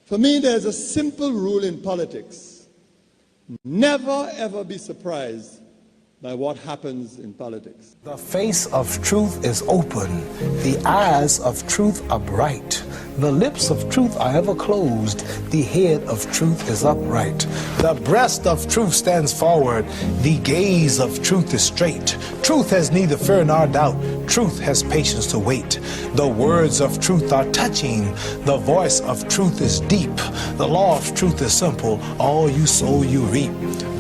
For me, there's a simple rule in politics. Never, ever be surprised by what happens in politics. The face of truth is open. The eyes of truth are bright. The lips of truth are ever closed. The head of truth is upright. The breast of truth stands forward. The gaze of truth is straight. Truth has neither fear nor doubt. Truth has patience to wait. The words of truth are touching. The voice of truth is deep. The law of truth is simple. All you sow, you reap.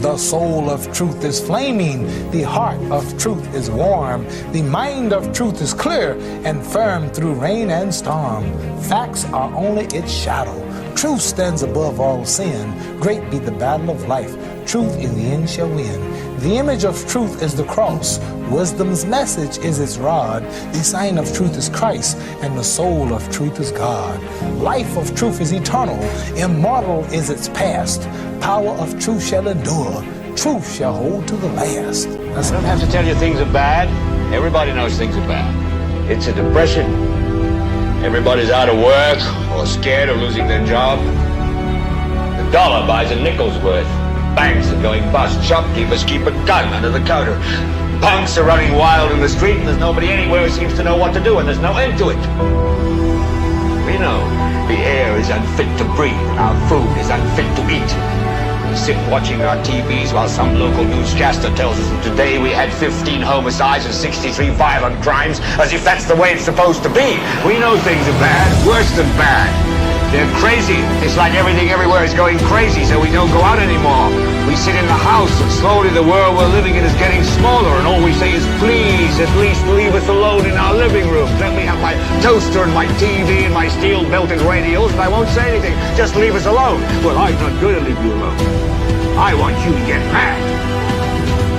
The soul of truth is flaming. The heart of truth is warm. The mind of truth is clear and firm through rain and storm. Facts are only its shadow. Truth stands above all sin. Great be the battle of life. Truth in the end shall win. The image of truth is the cross. Wisdom's message is its rod. The sign of truth is Christ, and the soul of truth is God. Life of truth is eternal. Immortal is its past. Power of truth shall endure. Truth shall hold to the last. I don't have to tell you things are bad. Everybody knows things are bad. It's a depression. Everybody's out of work or scared of losing their job. The dollar buys a nickel's worth. Banks are going bust. Shopkeepers keep a gun under the counter. Punks are running wild in the street, and there's nobody anywhere who seems to know what to do, and there's no end to it. We know the air is unfit to breathe, and our food is unfit to eat. We sit watching our TVs while some local newscaster tells us that today we had 15 homicides and 63 violent crimes, as if that's the way it's supposed to be. We know things are bad, worse than bad. They're crazy. It's like everything everywhere is going crazy, so we don't go out anymore. We sit in the house, and slowly the world we're living in is getting smaller, and all we say is, please, at least leave us alone in our living room. Let me have my toaster and my TV and my steel-belted radios, and I won't say anything. Just leave us alone. Well, I'm not going to leave you alone. I want you to get mad.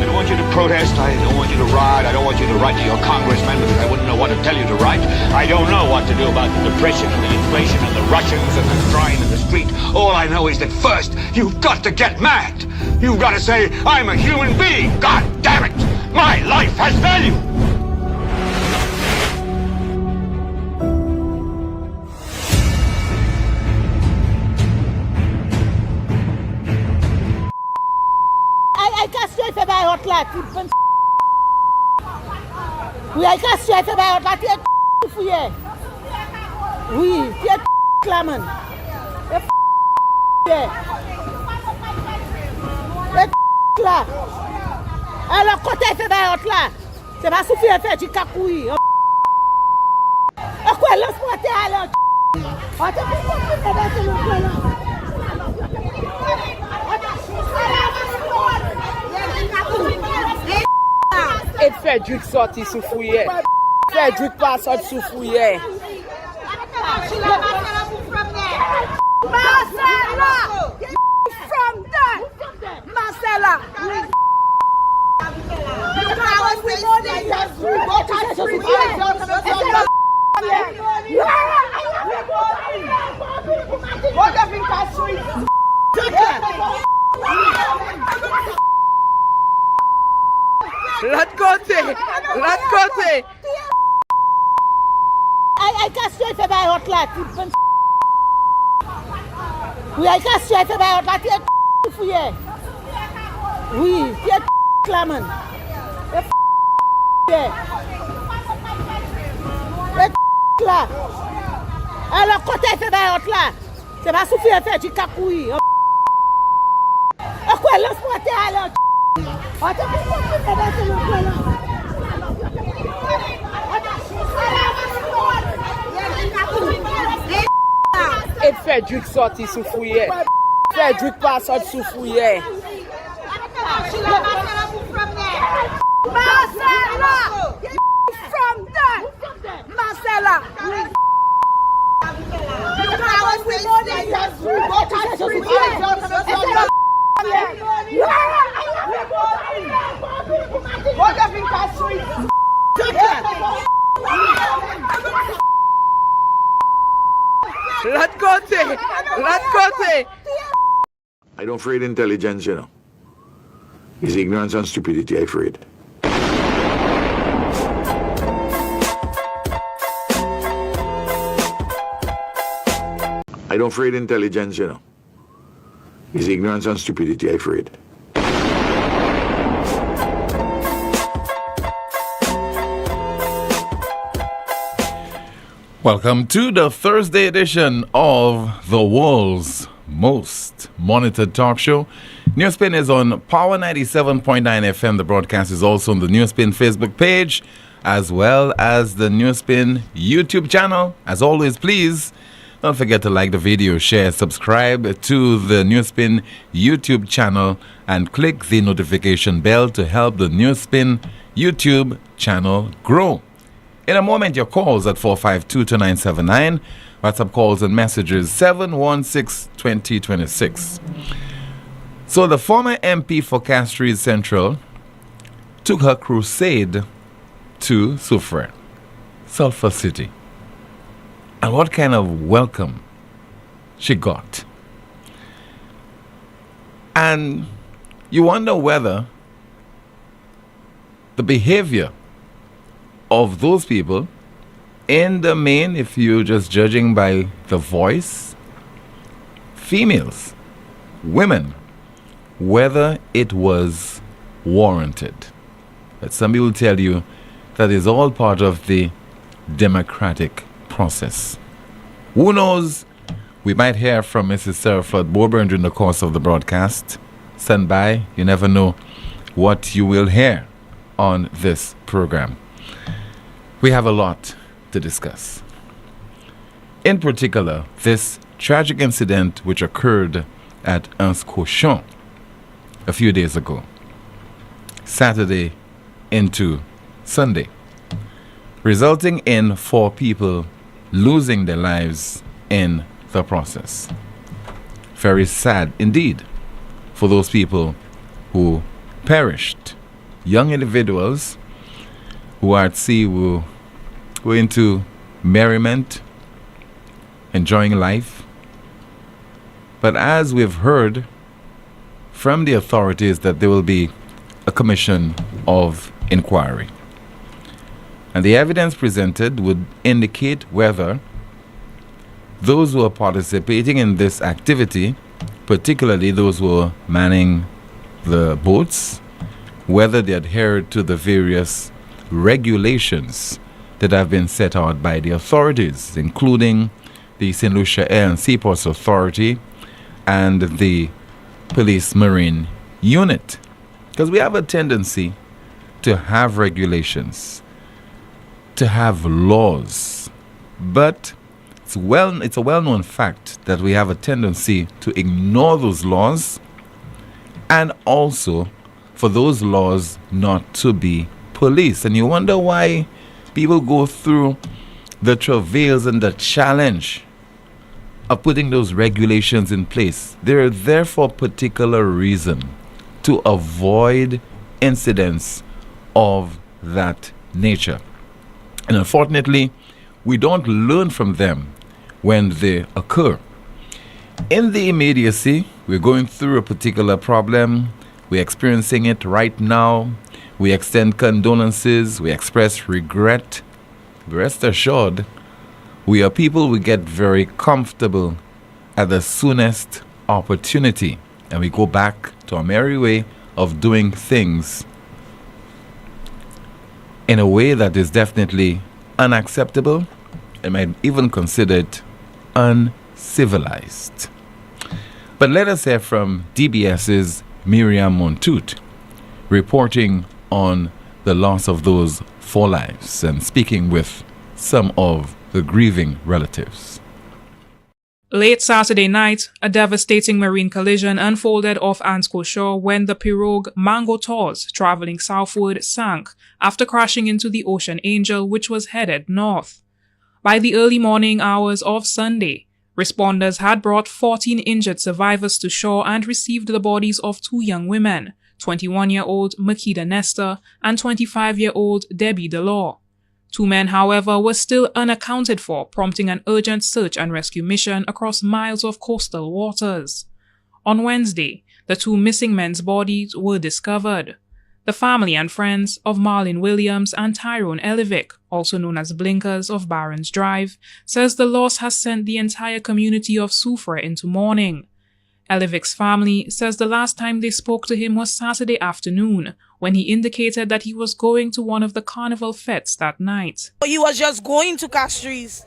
I don't want you to protest. I don't want you to riot. I don't want you to write to your congressman because I wouldn't know what to tell you to write. I don't know what to do about the depression and the inflation and the Russians and the crying in the street. All I know is that first, you've got to get mad. You've got to say, I'm a human being. God damn it. My life has value. I can't straight for my hot lot. Oui, I can't straight for my hot lot. Tu fouillé. Oui, tu es claman. Tu là. Alors, quand tu fais ma hot là, c'est pas suffisant faire du cacouille. Quoi, laisse-moi t'aller. Et Frederick sorti sous fouillé. Frederick pas sorti sous fouillé. Marcella! From that! Marcella! L'autre côté! I can't straight for my hot lot. Oui, I can't straight for my hot lot. Tu es fouillé. Oui, tu es claman. Tu là. Alors, quand tu fais ma hot là, c'est pas suffisant faire du cacouille. Quoi, laisse-moi t'aller. Et Frederick sorti sous fouillé. Frederick pas sorti sous fouillé. Marcella! From that! Marcella! L'autre côté! I don't afraid intelligence, you know. It's ignorance and stupidity I afraid. I I don't afraid intelligence, you know. It's ignorance and stupidity, I afraid. Welcome to the Thursday edition of the world's most monitored talk show. NewsSpin is on Power 97.9 FM. The broadcast is also on the NewsSpin Facebook page, as well as the NewsSpin YouTube channel. As always, please don't forget to like the video, share, subscribe to the NewsSpin YouTube channel, and click the notification bell to help the NewsSpin YouTube channel grow. In a moment, your calls at 452-2979. WhatsApp calls and messages 716-2026. So the former MP for Castries Central took her crusade to Soufrière, Sulphur City. And what kind of welcome she got. And you wonder whether the behavior of those people, in the main, if you're just judging by the voice, females, women, whether it was warranted. But some people tell you that is all part of the democratic process. Who knows? We might hear from Mrs. Seraford Boburn during the course of the broadcast. Stand by. You never know what you will hear on this program. We have a lot to discuss. In particular, this tragic incident which occurred at Anse Cochon a few days ago, Saturday into Sunday, resulting in 4 people losing their lives in the process. Very sad indeed for those people who perished. Young individuals who are at sea, who were into merriment, enjoying life. But as we've heard from the authorities that there will be a commission of inquiry. And the evidence presented would indicate whether those who are participating in this activity, particularly those who are manning the boats, whether they adhered to the various regulations that have been set out by the authorities, including the St. Lucia Air and Seaports Authority and the Police Marine Unit. Because we have a tendency to have regulations, to have laws, but it's a well-known fact that we have a tendency to ignore those laws, and also for those laws not to be policed. And you wonder why people go through the travails and the challenge of putting those regulations in place. They're there for a particular reason, to avoid incidents of that nature. And unfortunately, we don't learn from them when they occur. In the immediacy, we're going through a particular problem. We're experiencing it right now. We extend condolences. We express regret. Rest assured, we are people who get very comfortable at the soonest opportunity. And we go back to our merry way of doing things in a way that is definitely unacceptable and might even consider it uncivilized. But let us hear from DBS's Miriam Montoute, reporting on the loss of those 4 lives and speaking with some of the grieving relatives. Late Saturday night, a devastating marine collision unfolded off Anse Cochon when the pirogue Mango Tours, traveling southward, sank after crashing into the Ocean Angel, which was headed north. By the early morning hours of Sunday, responders had brought 14 injured survivors to shore and received the bodies of 2 young women, 21-year-old Makeda Nestor and 25-year-old Debbie Delors. 2 men, however, were still unaccounted for, prompting an urgent search and rescue mission across miles of coastal waters. On Wednesday, the 2 missing men's bodies were discovered. The family and friends of Marlon Williams and Tyrone Elivic, also known as Blinkers of Barron's Drive, says the loss has sent the entire community of Soufrière into mourning. Elivic's family says the last time they spoke to him was Saturday afternoon, when he indicated that he was going to one of the carnival fetes that night. He was just going to Castries.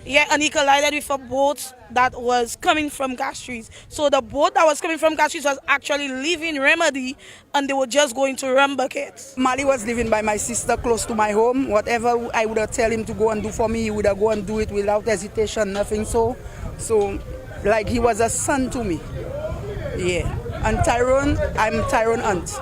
Yeah, and he collided with a boat that was coming from Castries. So the boat that was coming from Castries was actually leaving Remedy, and they were just going to Rumbucket. Mali was living by my sister close to my home. Whatever I would have tell him to go and do for me, he would have go and do it without hesitation, nothing. So like he was a son to me. Yeah. And Tyrone, I'm Tyrone aunt.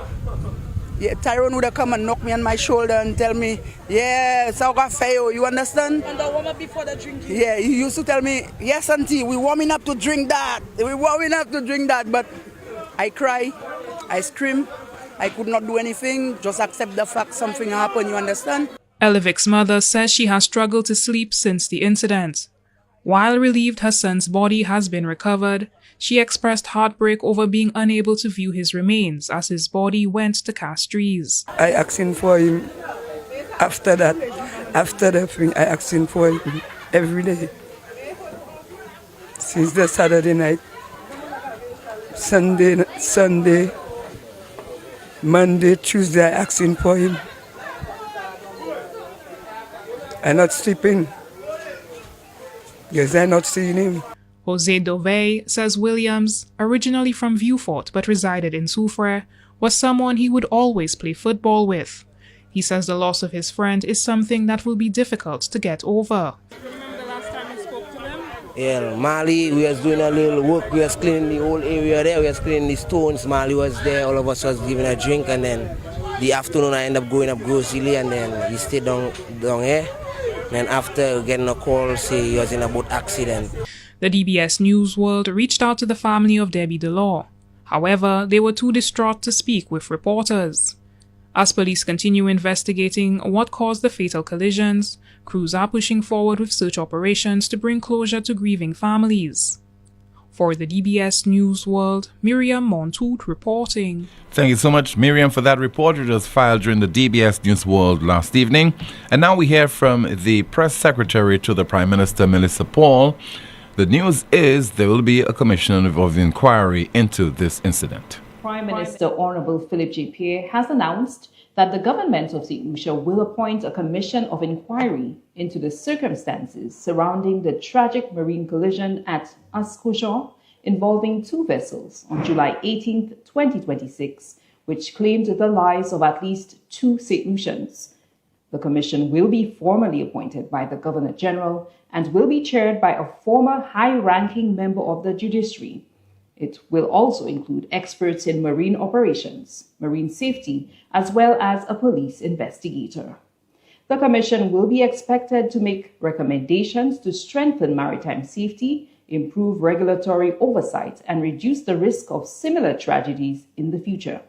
Yeah, Tyrone would have come and knock me on my shoulder and tell me, yeah, Sauga Fayo, you understand? And the warm up before the drinking. Yeah, he used to tell me, yes, auntie, we're warming up to drink that. We're warming up to drink that. But I cry, I scream, I could not do anything, just accept the fact something happened, you understand? Elivic's mother says she has struggled to sleep since the incident. While relieved her son's body has been recovered, she expressed heartbreak over being unable to view his remains as his body went to Castries. I asked him for him after that. After the thing, I asked him for him every day. Since the Saturday night, Sunday, Monday, Tuesday, I asked him for him. I'm not sleeping. Yes, I'm not seeing him. Jose Dovey says Williams, originally from Vieux-Fort but resided in Soufrière, was someone he would always play football with. He says the loss of his friend is something that will be difficult to get over. Remember the last time you spoke to them? Yeah, Mali, we was doing a little work, we was cleaning the whole area there, we was cleaning the stones, Mali was there, all of us was giving a drink, and then the afternoon I ended up going up grocery, and then he stayed down here. And after getting a call, say he was in a boat accident. The DBS News World reached out to the family of Debbie Delors. However, they were too distraught to speak with reporters. As police continue investigating what caused the fatal collisions, crews are pushing forward with search operations to bring closure to grieving families. For the DBS News World, Miriam Montoute reporting. Thank you so much, Miriam, for that report which was filed during the DBS News World last evening. And now we hear from the press secretary to the Prime Minister, Melissa Paul. The news is there will be a commission of inquiry into this incident. Prime Minister Honorable Philip J. Pierre has announced that the government of St. Lucia will appoint a commission of inquiry into the circumstances surrounding the tragic marine collision at Ascojean involving two vessels on July 18, 2026, which claimed the lives of at least 2 St. Lucians. The commission will be formally appointed by the Governor General and will be chaired by a former high-ranking member of the judiciary. It will also include experts in marine operations, marine safety, as well as a police investigator. The commission will be expected to make recommendations to strengthen maritime safety, improve regulatory oversight, and reduce the risk of similar tragedies in the future.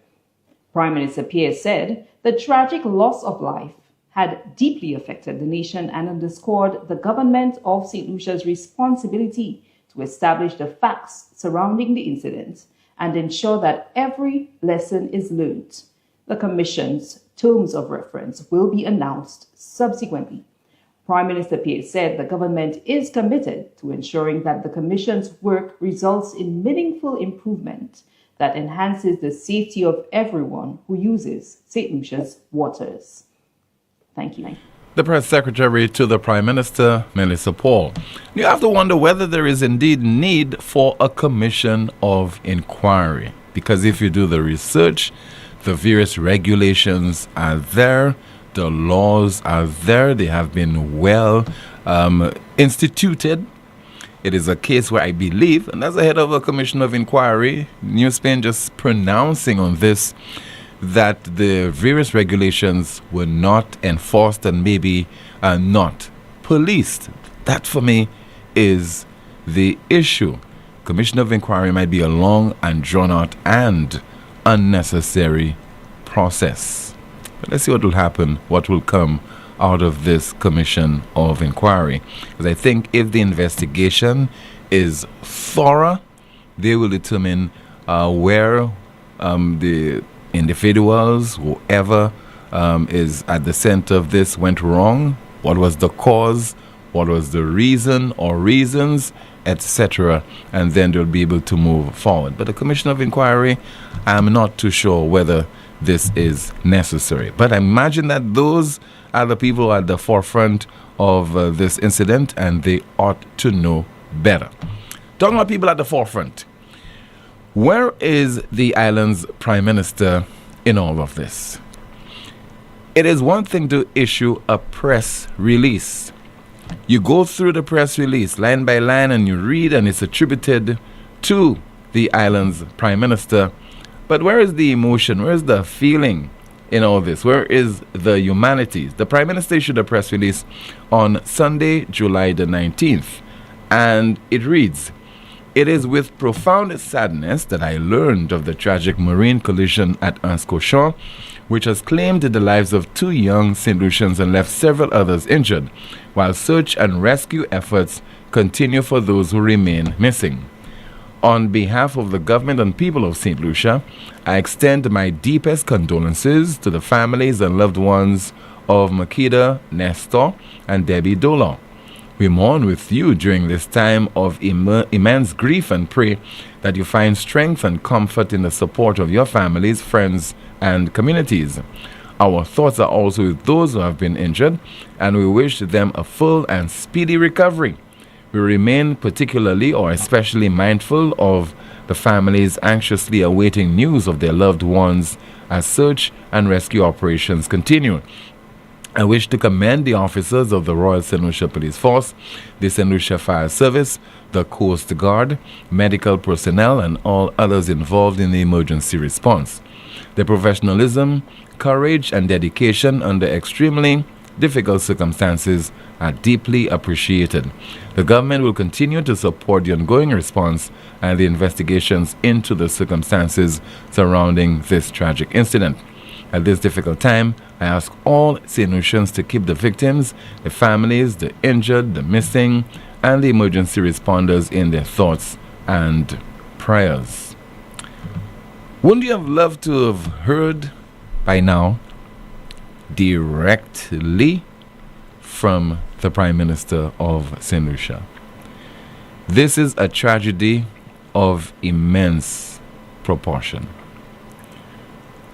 Prime Minister Pierre said the tragic loss of life had deeply affected the nation and underscored the government of St. Lucia's responsibility to establish the facts surrounding the incident and ensure that every lesson is learned. The Commission's terms of reference will be announced subsequently. Prime Minister Pierre said the government is committed to ensuring that the Commission's work results in meaningful improvement that enhances the safety of everyone who uses St. Lucia's waters. Thank you. The press secretary to the Prime Minister, Melissa Paul. You have to wonder whether there is indeed need for a commission of inquiry. Because if you do the research, the various regulations are there, the laws are there, they have been well instituted. It is a case where I believe, and as the head of a commission of inquiry, NewsSpin just pronouncing on this, that the various regulations were not enforced and maybe not policed. That for me is the issue. Commission of inquiry might be a long and drawn out and unnecessary process. But let's see what will happen, what will come out of this commission of inquiry. Because I think if the investigation is thorough, they will determine where the individuals, whoever is at the center of this went wrong, what was the cause, what was the reason or reasons, etc., and then they'll be able to move forward. But the Commission of Inquiry, I'm not too sure whether this is necessary. But I imagine that those are the people at the forefront of this incident, and they ought to know better. Talking about people at the forefront, where is the island's Prime Minister in all of this? It is one thing to issue a press release. You go through the press release line by line and you read, and it's attributed to the island's Prime Minister. But where is the emotion? Where is the feeling in all this? Where is the humanities? The Prime Minister issued a press release on Sunday, July the 19th, and it reads, "It is with profound sadness that I learned of the tragic marine collision at Anse-Cochon, which has claimed the lives of 2 young St. Lucians and left several others injured, while search and rescue efforts continue for those who remain missing. On behalf of the government and people of St. Lucia, I extend my deepest condolences to the families and loved ones of Makeda, Nestor, and Debbie Dola. We mourn with you during this time of immense grief and pray that you find strength and comfort in the support of your families, friends, and communities. Our thoughts are also with those who have been injured, and we wish them a full and speedy recovery. We remain particularly or especially mindful of the families anxiously awaiting news of their loved ones as search and rescue operations continue. I wish to commend the officers of the Royal St. Lucia Police Force, the St. Lucia Fire Service, the Coast Guard, medical personnel, and all others involved in the emergency response. Their professionalism, courage, and dedication under extremely difficult circumstances are deeply appreciated. The government will continue to support the ongoing response and the investigations into the circumstances surrounding this tragic incident. At this difficult time, I ask all St. Lucians to keep the victims, the families, the injured, the missing, and the emergency responders in their thoughts and prayers." Wouldn't you have loved to have heard by now directly from the Prime Minister of St. Lucia? This is a tragedy of immense proportion.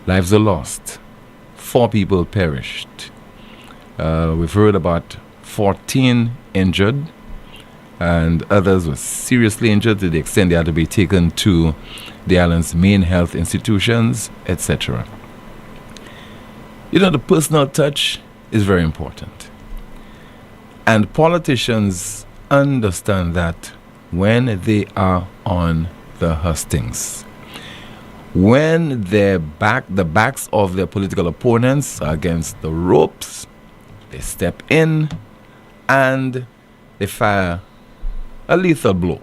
Lives are lost. 4 people perished. We've heard about 14 injured, and others were seriously injured to the extent they had to be taken to the island's main health institutions, etc. You know, the personal touch is very important. And politicians understand that when they are on the hustings. When the backs of their political opponents are against the ropes, they step in and they fire a lethal blow.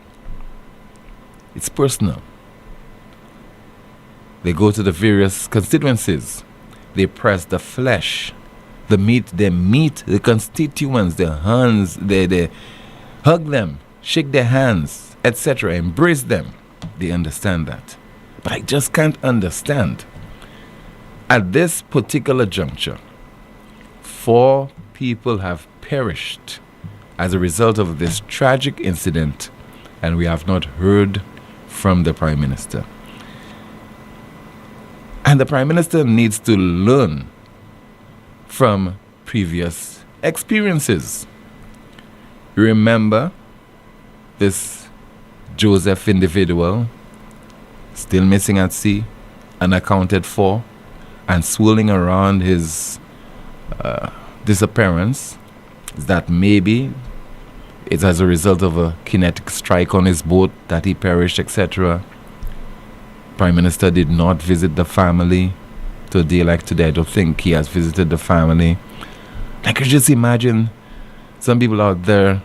It's personal. They go to the various constituencies. They press the flesh, the meat. They meet the constituents, their hands. They hug them, shake their hands, etc., embrace them. They understand that. But I just can't understand. At this particular juncture, 4 people have perished as a result of this tragic incident, and we have not heard from the Prime Minister. And the Prime Minister needs to learn from previous experiences. Remember this Joseph individual, still missing at sea, unaccounted for, and swirling around his disappearance? Is that maybe it's as a result of a kinetic strike on his boat that he perished, etc.? Prime Minister did not visit the family to a day like today. I don't think he has visited the family. I could just imagine some people out there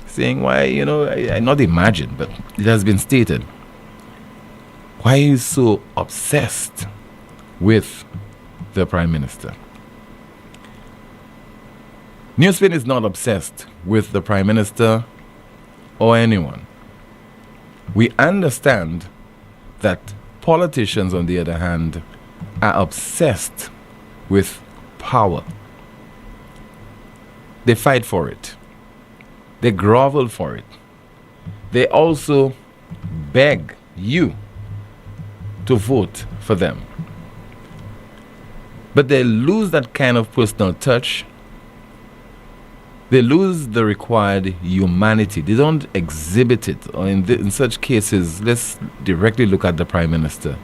saying, why, I not imagine, but it has been stated. Why are you so obsessed with the Prime Minister? NewsSpin is not obsessed with the Prime Minister or anyone. We understand that politicians, on the other hand, are obsessed with power. They fight for it. They grovel for it. They also beg you to vote for them. But they lose that kind of personal touch. They lose the required humanity. They don't exhibit it. Or in such cases, let's directly look at the Prime Minister.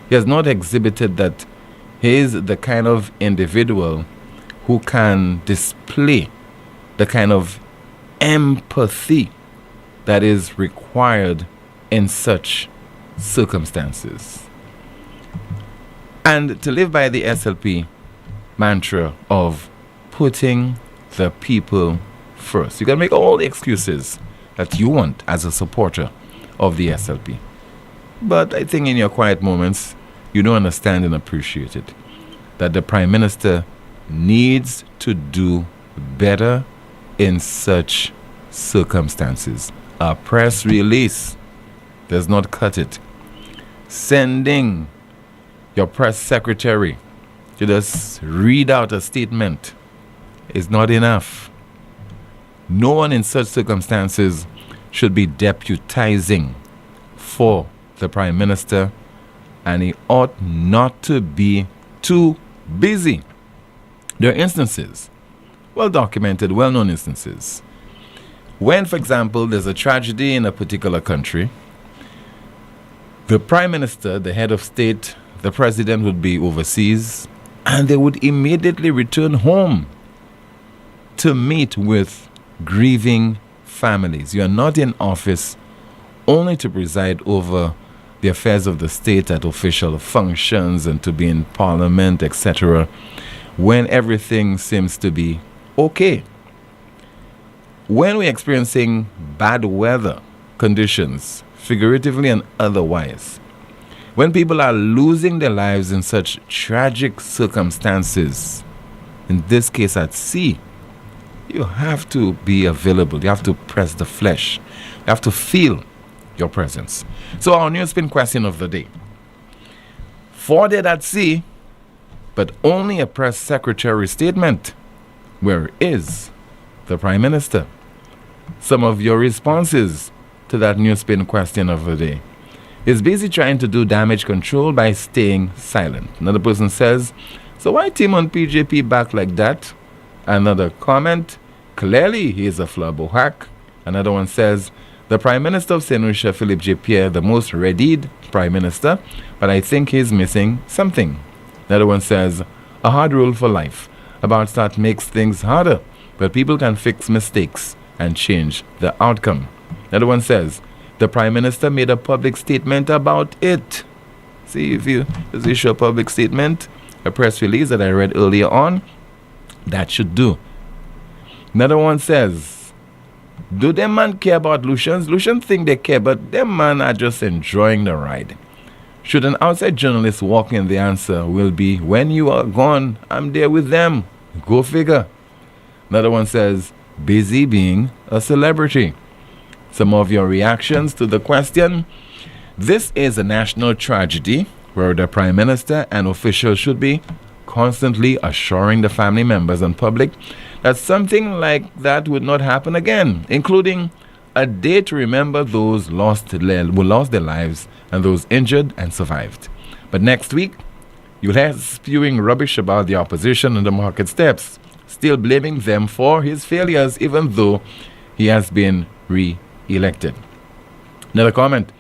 He has not exhibited that he is the kind of individual who can display the kind of empathy that is required in such circumstances. And to live by the SLP mantra of putting the people first. You can make all the excuses that you want as a supporter of the SLP. But I think in your quiet moments, you don't understand and appreciate it. That the Prime Minister needs to do better in such circumstances. A press release does not cut it. Sending your press secretary to just read out a statement is not enough. No one in such circumstances should be deputizing for the Prime Minister, and he ought not to be too busy. There are instances, well documented, well-known instances, when, for example, there's a tragedy in a particular country, the Prime Minister, the head of state, the President would be overseas, and they would immediately return home to meet with grieving families. You are not in office only to preside over the affairs of the state at official functions and to be in parliament, etc., when everything seems to be okay. When we're experiencing bad weather conditions, figuratively and otherwise, when people are losing their lives in such tragic circumstances, in this case at sea, you have to be available. You have to press the flesh. You have to feel your presence. So our NewsSpin question of the day. 4 dead at sea, but only a press secretary statement. Where is the Prime Minister? Some of your responses to that NewsSpin question of the day. Is busy trying to do damage control by staying silent. Another person says, so why team on PJP back like that? Another comment, clearly he is a flubbo hack. Another one says, the Prime Minister of St. Lucia, Philippe J. Pierre, the most readied Prime Minister, but I think he's missing something. Another one says, a hard rule for life. About start makes things harder, but people can fix mistakes and change the outcome. Another one says, the Prime Minister made a public statement about it. See, if you just issue a public statement, a press release that I read earlier on, that should do. Another one says, do them man care about Lucians? Lucians think they care, but them man are just enjoying the ride. Should an outside journalist walk in, the answer will be, when you are gone, I'm there with them. Go figure. Another one says, busy being a celebrity. Some of your reactions to the question. This is a national tragedy where the Prime Minister and officials should be constantly assuring the family members and public that something like that would not happen again, including a day to remember those who lost their lives and those injured and survived. But next week, you'll hear spewing rubbish about the opposition on the market steps, still blaming them for his failures even though he has been re-elected. Another comment,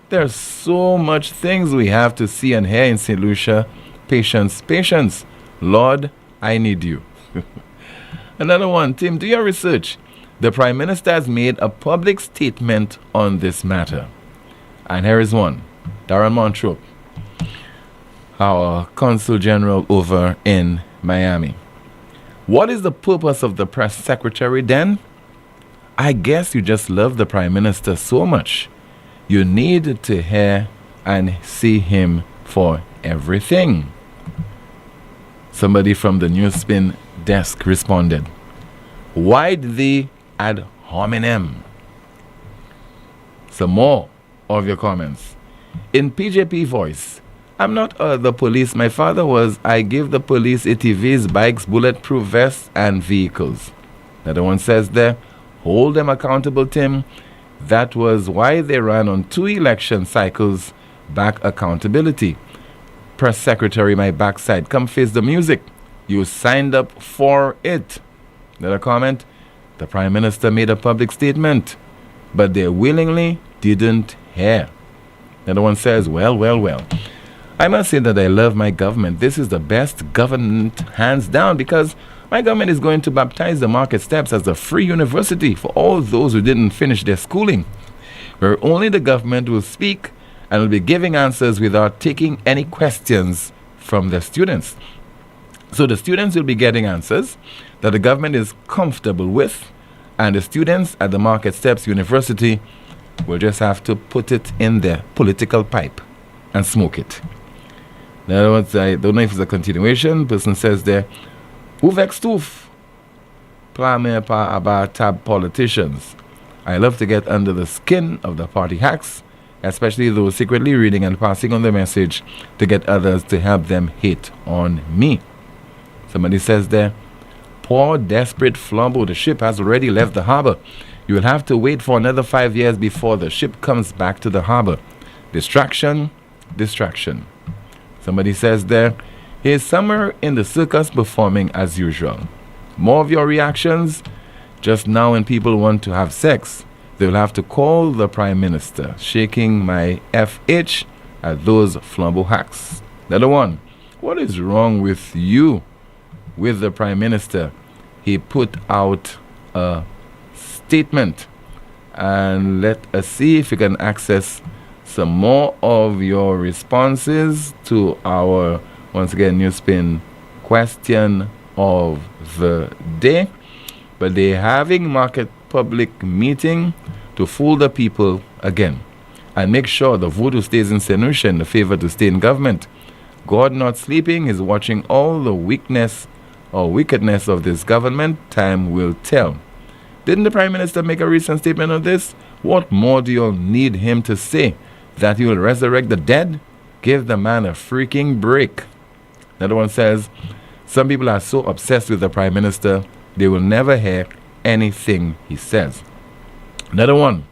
there's so much things we have to see and hear in St. Lucia. Patience, patience. Lord, I need you. Another one, Tim, do your research. The Prime Minister has made a public statement on this matter. And here is one. Darren Montrop, our Consul General over in Miami. What is the purpose of the press secretary then? I guess you just love the Prime Minister so much. You need to hear and see him for everything. Somebody from the NewsSpin desk responded, why did they ad hominem? Some more of your comments. In PJP voice, I'm not the police. My father was, I give the police ATVs, bikes, bulletproof vests, and vehicles. Another one says there, hold them accountable, Tim. That was why they ran on 2 election cycles back accountability. Press secretary, my backside, come face the music. You signed up for it. Another comment, the Prime Minister made a public statement, but they willingly didn't hear. Another one says, well. I must say that I love my government. This is the best government, hands down, because my government is going to baptize the Market Steps as a free university for all those who didn't finish their schooling, where only the government will speak and will be giving answers without taking any questions from the students. So the students will be getting answers that the government is comfortable with, and the students at the Market Steps University will just have to put it in their political pipe and smoke it. In other words, I don't know if it's a continuation. Person says there, who vexed tooth? Plame pa about tab politicians. I love to get under the skin of the party hacks, especially those secretly reading and passing on the message to get others to help them hate on me. Somebody says there, poor desperate Flambeau, the ship has already left the harbor. You will have to wait for another 5 years before the ship comes back to the harbor. Distraction. Somebody says there, he is somewhere in the circus performing as usual. More of your reactions. Just now when people want to have sex, they will have to call the Prime Minister. Shaking my FH at those Flambeau hacks. Another one, what is wrong with you, with the Prime Minister? He put out a statement, and let us see if we can access some more of your responses to our, once again, NewsSpin question of the day. But they're having market public meeting to fool the people again and make sure the vote who stays in St. Lucia in the favor to stay in government. God not sleeping is watching all the weakness or wickedness of this government. Time will tell. Didn't the Prime Minister make a recent statement on this? What more do you need him to say? That he will resurrect the dead? Give the man a freaking break. Another one says, some people are so obsessed with the Prime Minister, they will never hear anything he says. Another one,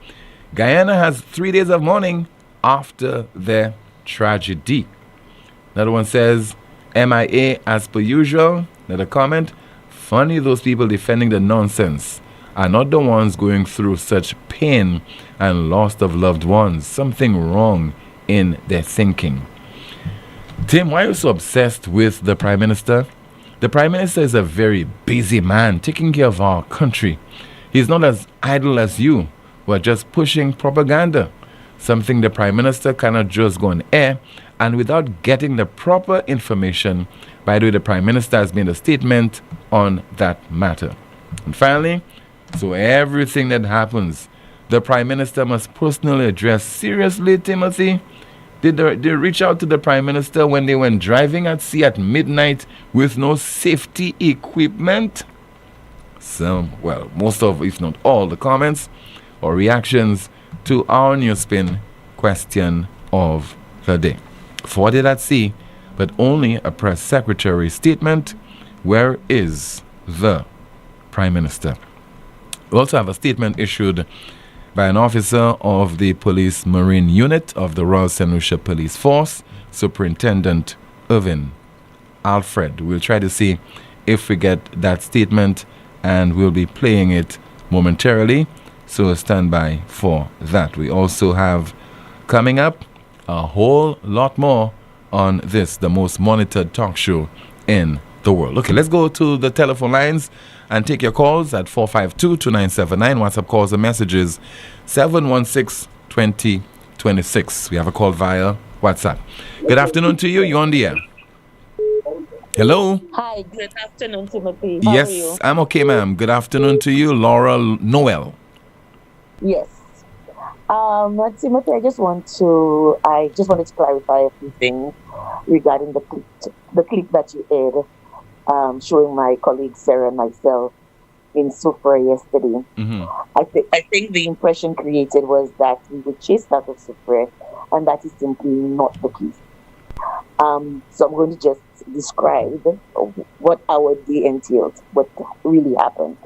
Guyana has 3 days of mourning after their tragedy. Another one says, MIA as per usual. Another comment, funny those people defending the nonsense are not the ones going through such pain and loss of loved ones. Something wrong in their thinking. Tim, why are you so obsessed with the Prime Minister? The Prime Minister is a very busy man taking care of our country. He's not as idle as you who are just pushing propaganda. Something the Prime Minister cannot just go on air and without getting the proper information. By the way, the Prime Minister has made a statement on that matter. And finally, so everything that happens, the Prime Minister must personally address seriously, Timothy. Did they reach out to the Prime Minister when they went driving at sea at midnight with no safety equipment? Most of, if not all, the comments or reactions to our NewsSpin question of the day. 40 at sea, but only a press secretary statement. Where is the Prime Minister? We also have a statement issued by an officer of the Police Marine Unit of the Royal St. Lucia Police Force, Superintendent Irvin Alfred. We'll try to see if we get that statement, and we'll be playing it momentarily, so stand by for that. We also have coming up a whole lot more on this, the most monitored talk show in the world. Okay, let's go to the telephone lines and take your calls at 452-2979. WhatsApp calls and messages 716-2026. We have a call via WhatsApp. Good afternoon to you. You're on the air. Hello. Hi, good afternoon, Timothy. Yes, How are you? I'm okay, ma'am. Good afternoon to you, Laura Noel. Yes. Timothy, I just wanted to clarify a few things regarding the clip that you aired, showing my colleague Sarah and myself in Sufra yesterday. Mm-hmm. I think the impression created was that we were chased out of Sufra, and that is simply not the case. So I'm going to just describe what our day entailed, what really happened.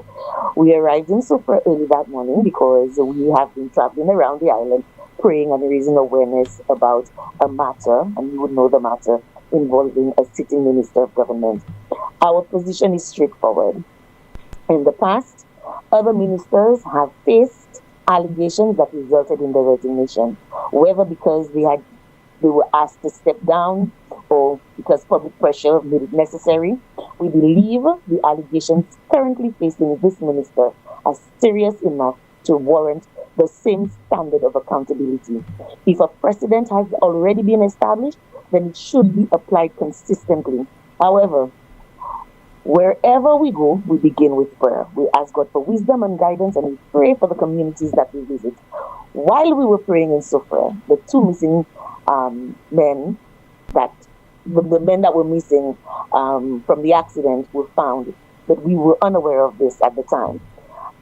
We arrived in Sufra early that morning because we have been traveling around the island praying and raising awareness about a matter, and you would know the matter, involving a sitting minister of government. Our position is straightforward. In the past, other ministers have faced allegations that resulted in their resignation, whether because they were asked to step down or because public pressure made it necessary. We believe the allegations currently facing this minister are serious enough to warrant the same standard of accountability. If a precedent has already been established, then it should be applied consistently. However, wherever we go, we begin with prayer. We ask God for wisdom and guidance, and we pray for the communities that we visit. While we were praying in Sufra, the two missing men, the men that were missing from the accident were found, but we were unaware of this at the time.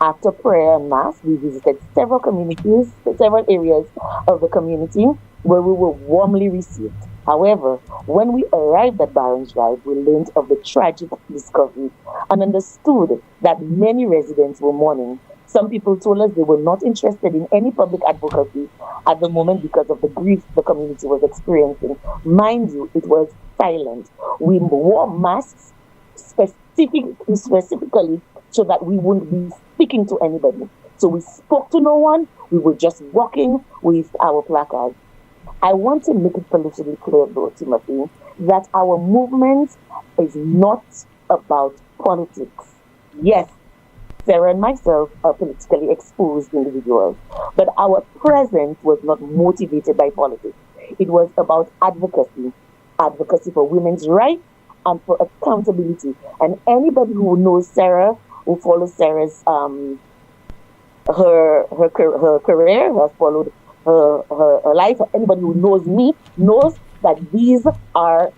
After prayer and mass, we visited several communities, several areas of the community where we were warmly received. However, when we arrived at Barron's Drive, we learned of the tragic discovery and understood that many residents were mourning. Some people told us they were not interested in any public advocacy at the moment because of the grief the community was experiencing. Mind you, it was silent. We wore masks specifically so that we wouldn't be speaking to anybody. So we spoke to no one. We were just walking with our placards. I want to make it politically clear, though, Timothy, that our movement is not about politics. Yes, Sarah and myself are politically exposed individuals, but our presence was not motivated by politics. It was about advocacy for women's rights and for accountability. And anybody who knows Sarah, who follows Sarah's her career, who has followed her life, anybody who knows me knows that these are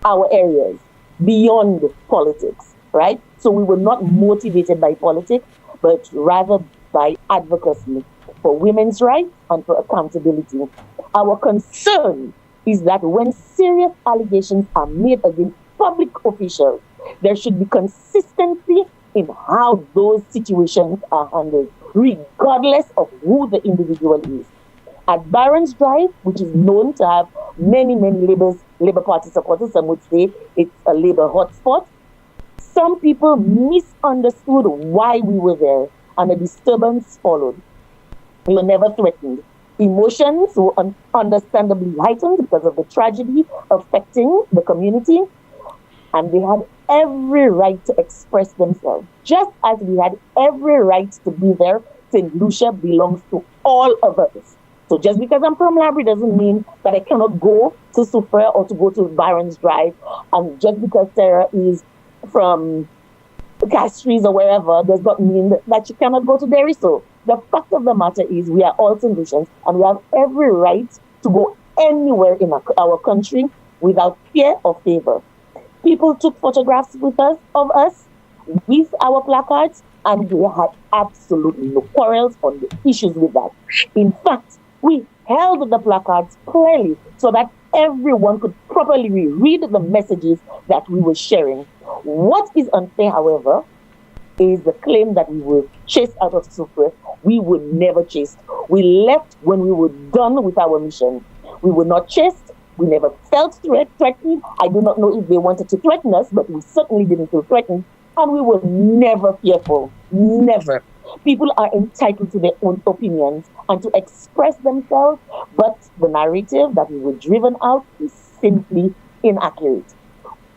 our areas beyond politics, right? So we were not motivated by politics, but rather by advocacy for women's rights and for accountability. Our concern is that when serious allegations are made against public officials, there should be consistency in how those situations are handled, regardless of who the individual is. At Barron's Drive, which is known to have many Labour Party supporters, some would say it's a Labour hotspot, some people misunderstood why we were there, and a disturbance followed. We were never threatened. Emotions were understandably heightened because of the tragedy affecting the community, and they had every right to express themselves, just as we had every right to be there. St. Lucia belongs to all of us. So just because I'm from Labrie doesn't mean that I cannot go to Sufra or to go to Barron's Drive. And just because Sarah is from Castries or wherever does not mean that she cannot go to Derry. So the fact of the matter is we are all St. Lucians, and we have every right to go anywhere in our country without fear or favor. People took photographs of us with our placards, and we had absolutely no quarrels on the issues with that. In fact, we held the placards clearly so that everyone could properly read the messages that we were sharing. What is unfair, however, is the claim that we were chased out of Sufra. We were never chased. We left when we were done with our mission. We were not chased. We never felt threatened. I do not know if they wanted to threaten us, but we certainly didn't feel threatened. And we were never fearful. Never. People are entitled to their own opinions and to express themselves, but the narrative that we were driven out is simply inaccurate.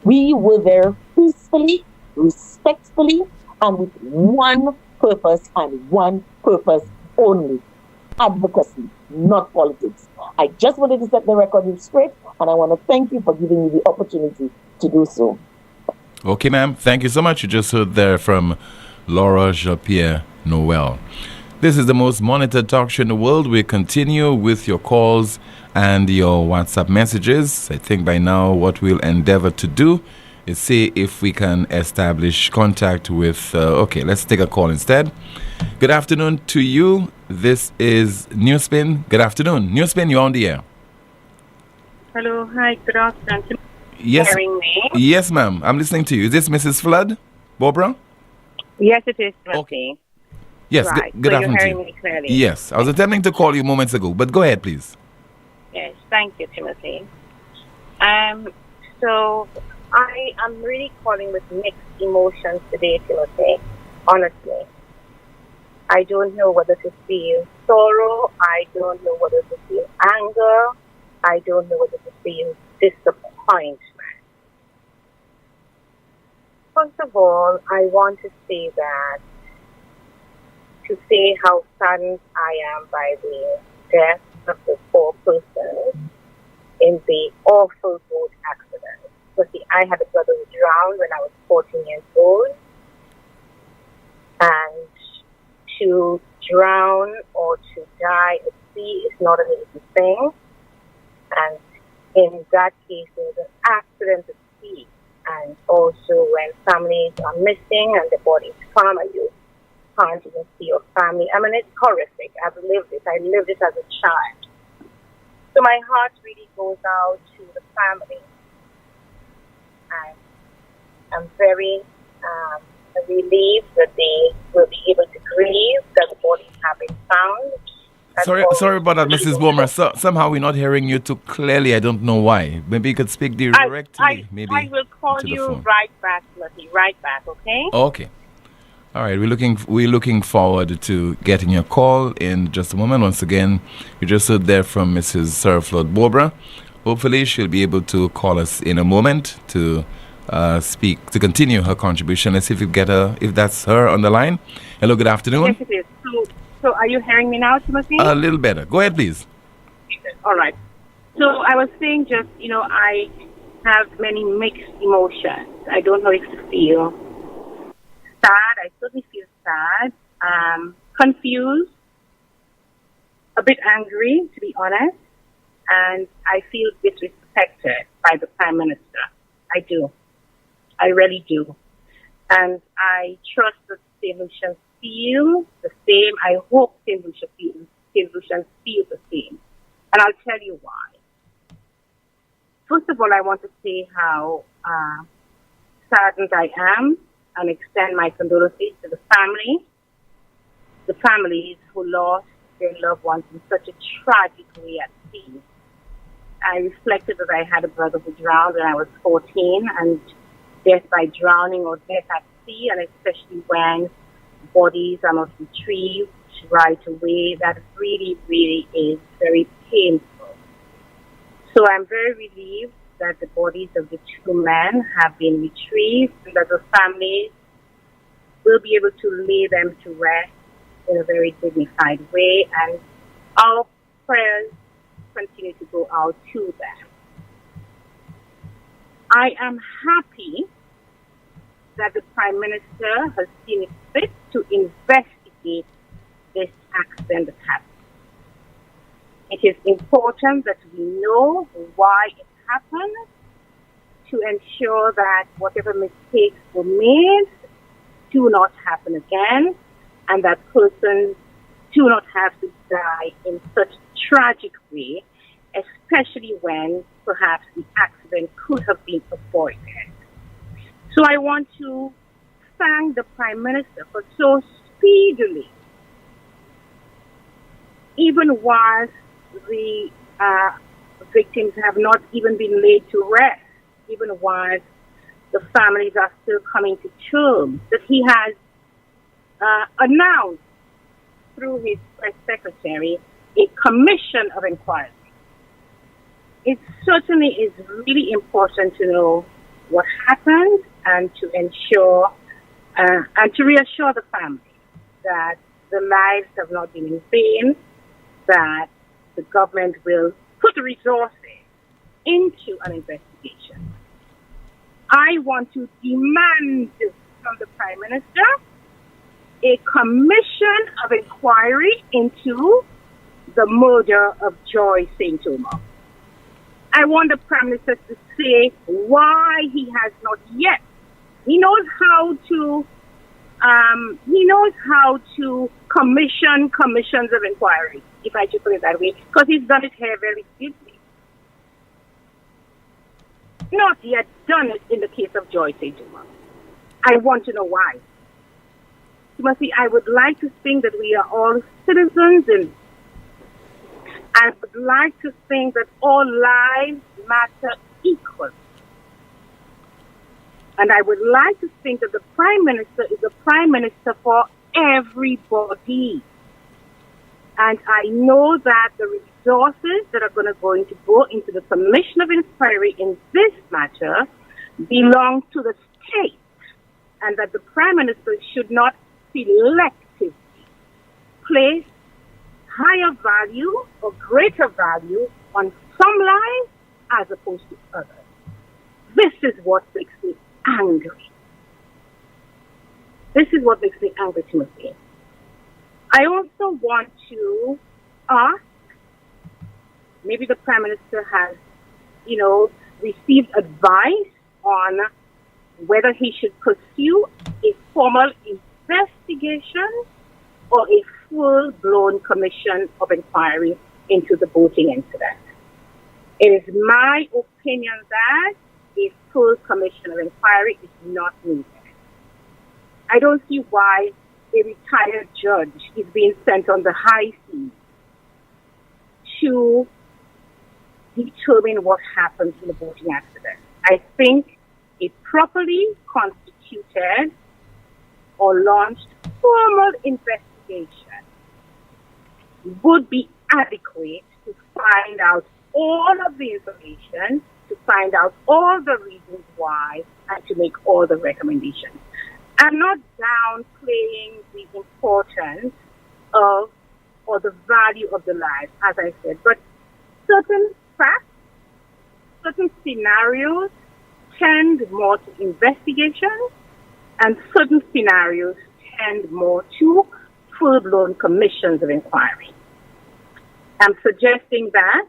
We were there peacefully, respectfully, and with one purpose and one purpose only: advocacy, not politics. I just wanted to set the record straight, and I want to thank you for giving me the opportunity to do so. Okay, ma'am. Thank you so much. You just heard there from Laura Jean-Pierre Noel. This is the most monitored talk show in the world. We continue with your calls and your WhatsApp messages. I think by now what we'll endeavor to do is see if we can establish contact with... okay, let's take a call instead. Good afternoon to you. This is NewsSpin. Good afternoon. NewsSpin, you're on the air. Hello, hi, good afternoon. Yes. Hearing me? Yes, ma'am. I'm listening to you. Is this Mrs. Flood? Barbara? Yes, it is, Timothy. Yes, Right. good So you're afternoon to hearing you. me clearly? Yes, I was attempting to call you moments ago, but go ahead, please. Yes, thank you, Timothy. So I am really calling with mixed emotions today, Timothy. Honestly, I don't know whether to feel sorrow. I don't know whether to feel anger. I don't know whether to feel disappointment. First of all, I want to say how saddened I am by the death of the 4 persons in the awful boat accident. So see, I had a brother who drowned when I was 14 years old. And to drown or to die at sea is not an easy thing. And in that case, there was an accident at sea. And also when families are missing and the bodies found and you can't even see your family. I mean, it's horrific. I've lived it. I lived it as a child. So my heart really goes out to the family. And I'm very relieved that they will be able to grieve that the bodies have been found. Sorry about that, Mrs. Bomer. Somehow we're not hearing you too clearly. I don't know why. Maybe you could speak directly. I will call you right back, Timothy. Right back, okay? Okay. All right. We're looking forward to getting your call in just a moment. Once again, you just heard there from Mrs. Sarah Flood Bobra. Hopefully, she'll be able to call us in a moment to speak, to continue her contribution. Let's see if we get her, if that's her on the line. Hello. Good afternoon. Yes, it is. So are you hearing me now, Timothy? A little better. Go ahead, please. All right. So I was saying just, I have many mixed emotions. I don't know if to feel sad. I certainly feel sad, confused, a bit angry, to be honest, and I feel disrespected by the Prime Minister. I do. I really do. And I trust that St. Lucians feel the same. I hope St. Lucians feel the same. And I'll tell you why. First of all, I want to say how saddened I am and extend my condolences to the families who lost their loved ones in such a tragic way at sea. I reflected that I had a brother who drowned when I was 14, and death by drowning or death at sea, and especially when bodies are not retrieved right away, that really, really is very painful. So I'm very relieved that the bodies of the 2 men have been retrieved and that the families will be able to lay them to rest in a very dignified way, and our prayers continue to go out to them. I am happy that the Prime Minister has seen it fit to investigate this accident that happened. It is important that we know why it happened to ensure that whatever mistakes were made do not happen again, and that persons do not have to die in such a tragic way, especially when perhaps the accident could have been avoided. So I want to thank the Prime Minister for so speedily, even while the victims have not even been laid to rest, even while the families are still coming to terms, that he has announced through his press secretary a commission of inquiry. It certainly is really important to know what happened and to ensure and to reassure the family that the lives have not been in vain, that the government will put the resources into an investigation. I want to demand from the Prime Minister a commission of inquiry into the murder of Joy St. Omer. I want the Prime Minister to say why he has not yet. He knows how to commission commissions of inquiry, if I should put it that way, because he's done it here very deeply. not yet done it in the case of Joy Sejuma. I want to know why. Timothy, I would like to think that we are all citizens, and I would like to think that all lives matter equally. And I would like to think that the Prime Minister is a Prime Minister for everybody. And I know that the resources that are going to go into the Commission of Inquiry in this matter belong to the state, and that the Prime Minister should not selectively place higher value or greater value on some lives as opposed to others. This is what makes me angry. This is what makes me angry, Timothy. I also want to ask, maybe the Prime Minister has, received advice on whether he should pursue a formal investigation or a full-blown commission of inquiry into the voting incident. It is my opinion that a full commission of inquiry is not needed. I don't see why a retired judge is being sent on the high seas to determine what happened in the voting accident. I think a properly constituted or launched formal investigation would be adequate to find out all of the information, to find out all the reasons why, and to make all the recommendations. I'm not downplaying the importance of or the value of the lives, as I said, but certain facts, certain scenarios tend more to investigation, and certain scenarios tend more to full-blown commissions of inquiry. I'm suggesting that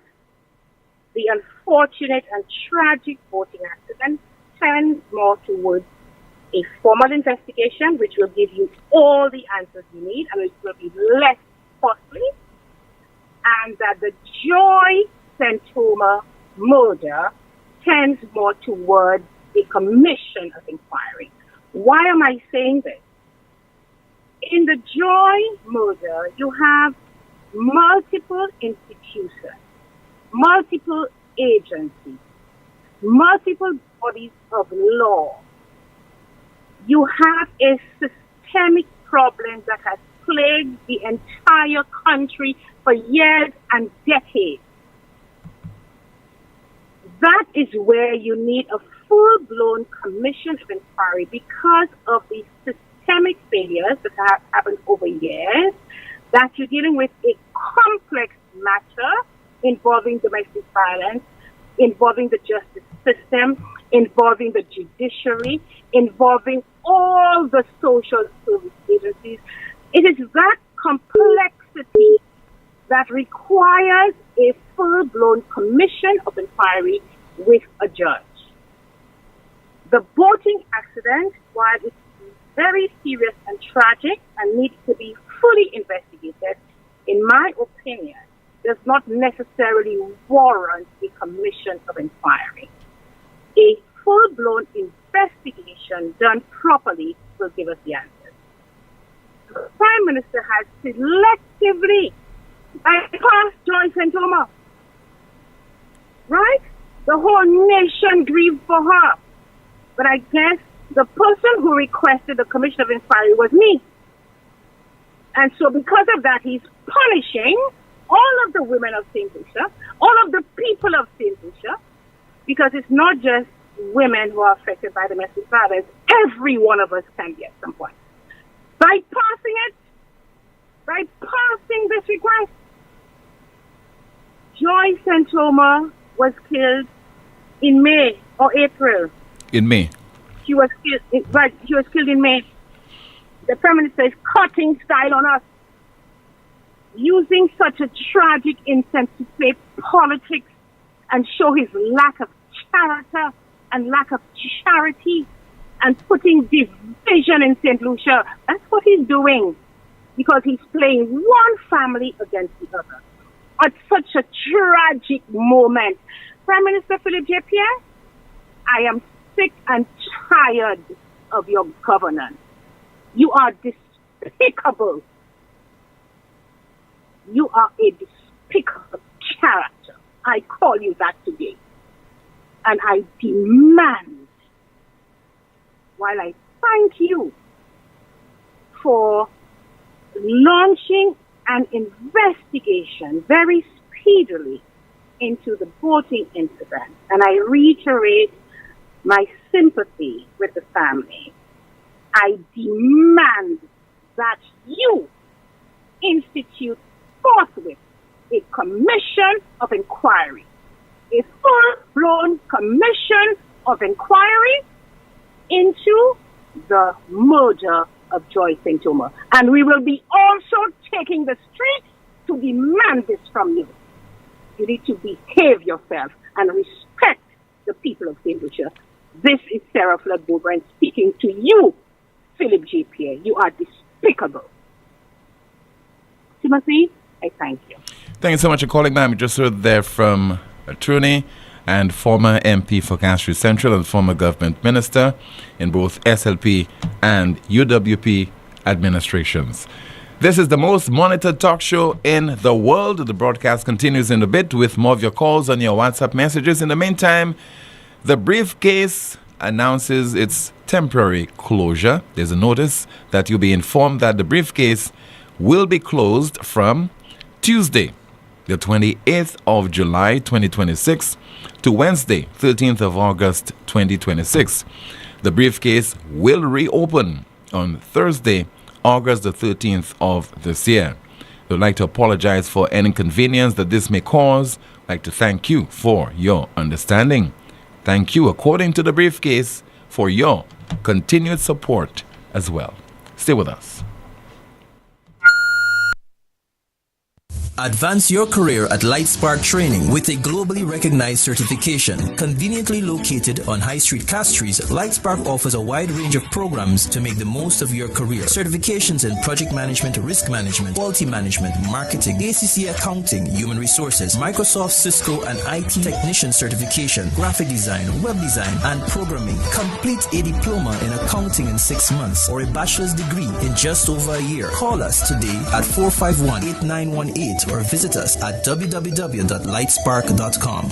the unfortunate and tragic voting accident tends more towards a formal investigation, which will give you all the answers you need and which will be less costly, and that the Joy Sentoma murder tends more towards a commission of inquiry. Why am I saying this? In the Joy murder, you have multiple institutions, multiple agencies, multiple bodies of law. You have a systemic problem that has plagued the entire country for years and decades. That is where you need a full-blown commission of inquiry because of the systemic failures that have happened over years, that you're dealing with a complex matter involving domestic violence, involving the justice system, involving the judiciary, involving all the social service agencies. It is that complexity that requires a full-blown commission of inquiry with a judge. The boating accident, while it's very serious and tragic and needs to be fully investigated, in my opinion, does not necessarily warrant a commission of inquiry. A full-blown investigation done properly will give us the answers. The Prime Minister has selectively bypassed Joy Sentoma. Right? The whole nation grieved for her. But I guess the person who requested the commission of inquiry was me. And so because of that, he's punishing all of the women of St. Lucia, all of the people of St. Lucia, because it's not just women who are affected by domestic violence. Every one of us can be at some point. Bypassing this request. Joy Sentoma was killed in May or April. In May. She was killed in May. The Prime Minister is cutting style on us, using such a tragic incident to play politics and show his lack of character and lack of charity and putting division in St. Lucia. That's what he's doing, because he's playing one family against the other at such a tragic moment. Prime Minister Philip J. Pierre, I am sick and tired of your governance. You are despicable. You are a despicable character. I call you that today. And I demand, while I thank you for launching an investigation very speedily into the voting incident, and I reiterate my sympathy with the family, I demand that you institute forthwith a commission of inquiry, a full-blown commission of inquiry into the murder of Joy St. Omer. And we will be also taking the streets to demand this from you. You need to behave yourself and respect the people of St. Lucia. This is Sarah Flood Bobran speaking to you, Philip G. Pierre. You are despicable. Timothy, I thank you. Thank you so much for calling, ma'am. We just heard there from Attorney and former MP for Castries Central and former government minister in both SLP and UWP administrations. This is the most monitored talk show in the world. The broadcast continues in a bit with more of your calls and your WhatsApp messages. In the meantime, the briefcase announces its temporary closure. There's a notice that you'll be informed that the briefcase will be closed from Tuesday, the 28th of July 2026 to Wednesday, 13th of August 2026. The briefcase will reopen on Thursday, August the 13th of this year. We'd like to apologize for any inconvenience that this may cause. I'd like to thank you for your understanding. Thank you, according to the briefcase, for your continued support as well. Stay with us. Advance your career at Lightspark Training with a globally recognized certification. Conveniently located on High Street, Castries, Lightspark offers a wide range of programs to make the most of your career. Certifications in project management, risk management, quality management, marketing, ACC accounting, human resources, Microsoft, Cisco, and IT technician certification, graphic design, web design, and programming. Complete a diploma in accounting in 6 months or a bachelor's degree in just over a year. Call us today at 451-8918 or visit us at www.lightspark.com.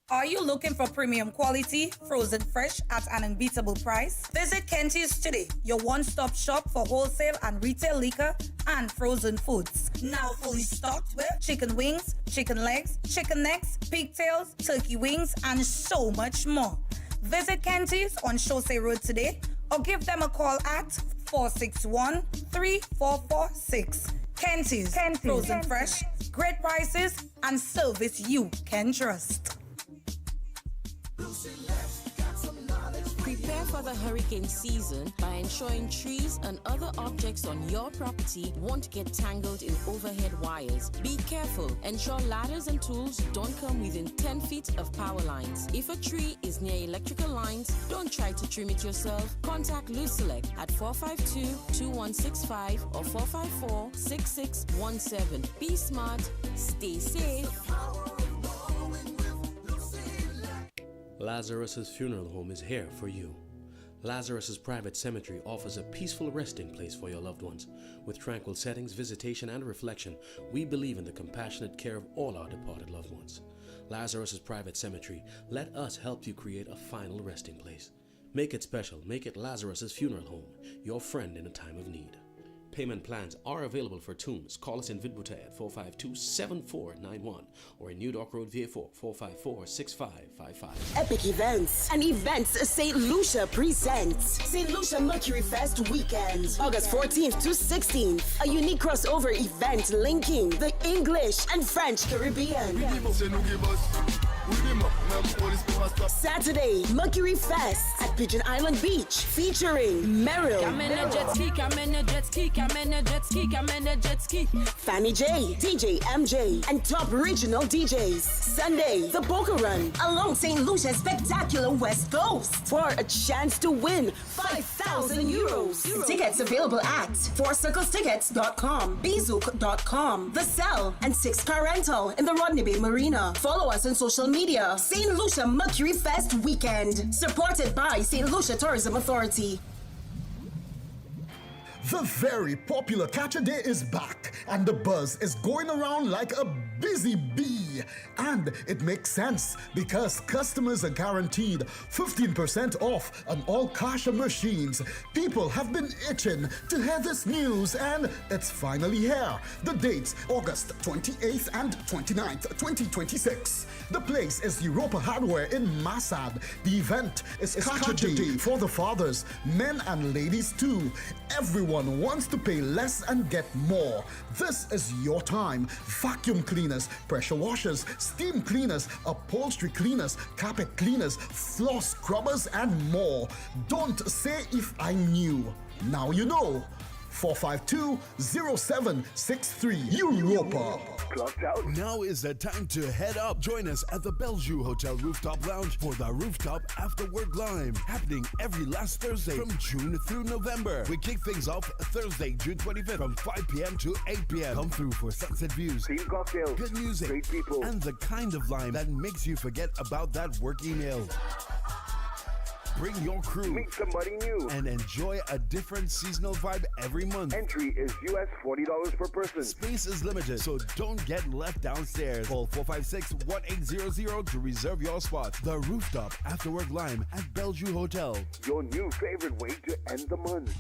Are you looking for premium quality, frozen fresh at an unbeatable price? Visit Kenty's today, your one-stop shop for wholesale and retail liquor and frozen foods. Now fully stocked with chicken wings, chicken legs, chicken necks, pigtails, turkey wings, and so much more. Visit Kenty's on Chaussee Road today or give them a call at 461-3446. Kenty's, frozen fresh, great prices, and service you can trust. Prepare for the hurricane season by ensuring trees and other objects on your property won't get tangled in overhead wires. Be careful. Ensure ladders and tools don't come within 10 feet of power lines. If a tree is near electrical lines, don't try to trim it yourself. Contact Lucelec at 452-2165 or 454-6617. Be smart, stay safe. Lazarus's Funeral Home is here for you. Lazarus's Private Cemetery offers a peaceful resting place for your loved ones. With tranquil settings, visitation, and reflection, we believe in the compassionate care of all our departed loved ones. Lazarus's Private Cemetery, let us help you create a final resting place. Make it special. Make it Lazarus's Funeral Home, your friend in a time of need. Payment plans are available for tombs. Call us in Vidbuta at 452-7491 or in New Dock Road, VA4, 454-6555. Epic Events and Events St. Lucia presents St. Lucia Mercury Fest Weekend, August 14th to 16th. A unique crossover event linking the English and French Caribbean. Saturday, Mercury Fest at Pigeon Island Beach, featuring Merrill, Fanny J, DJ MJ, and top regional DJs. Sunday, the Boca Run along St. Lucia's spectacular West Coast for a chance to win 5,000 euros. Tickets available at fourcirclestickets.com, bzook.com, The Cell, and 6 Car Rental in the Rodney Bay Marina. Follow us on social media. St. Lucia Mercury Fest Weekend, supported by St. Lucia Tourism Authority. The very popular Catch a Day is back, and the buzz is going around like a busy bee. And it makes sense because customers are guaranteed 15% off on all cash machines. People have been itching to hear this news, and it's finally here. The dates, August 28th and 29th, 2026. The place is Europa Hardware in Massad. The event is Catch a Day for the fathers, men and ladies too. Everyone wants to pay less and get more. This is your time. Vacuum cleaners, pressure washers, steam cleaners, upholstery cleaners, carpet cleaners, floor scrubbers, and more. Don't say if I knew. Now you know. 452-0763 Europa. Clocked out. Now is the time to head up. Join us at the Bellevue Hotel Rooftop Lounge for the Rooftop After Work Lime, happening every last Thursday from June through November. We kick things off Thursday, June 25th from 5 p.m. to 8 p.m. Come through for sunset views, team cocktails, good music, great people, and the kind of lime that makes you forget about that work email. Bring your crew, meet somebody new, and enjoy a different seasonal vibe every month. Entry is US $40 per person. Space is limited, so don't get left downstairs. Call 456-1800 to reserve your spot. The Rooftop After Work Lime at Bellevue Hotel. Your new favorite way to end the month.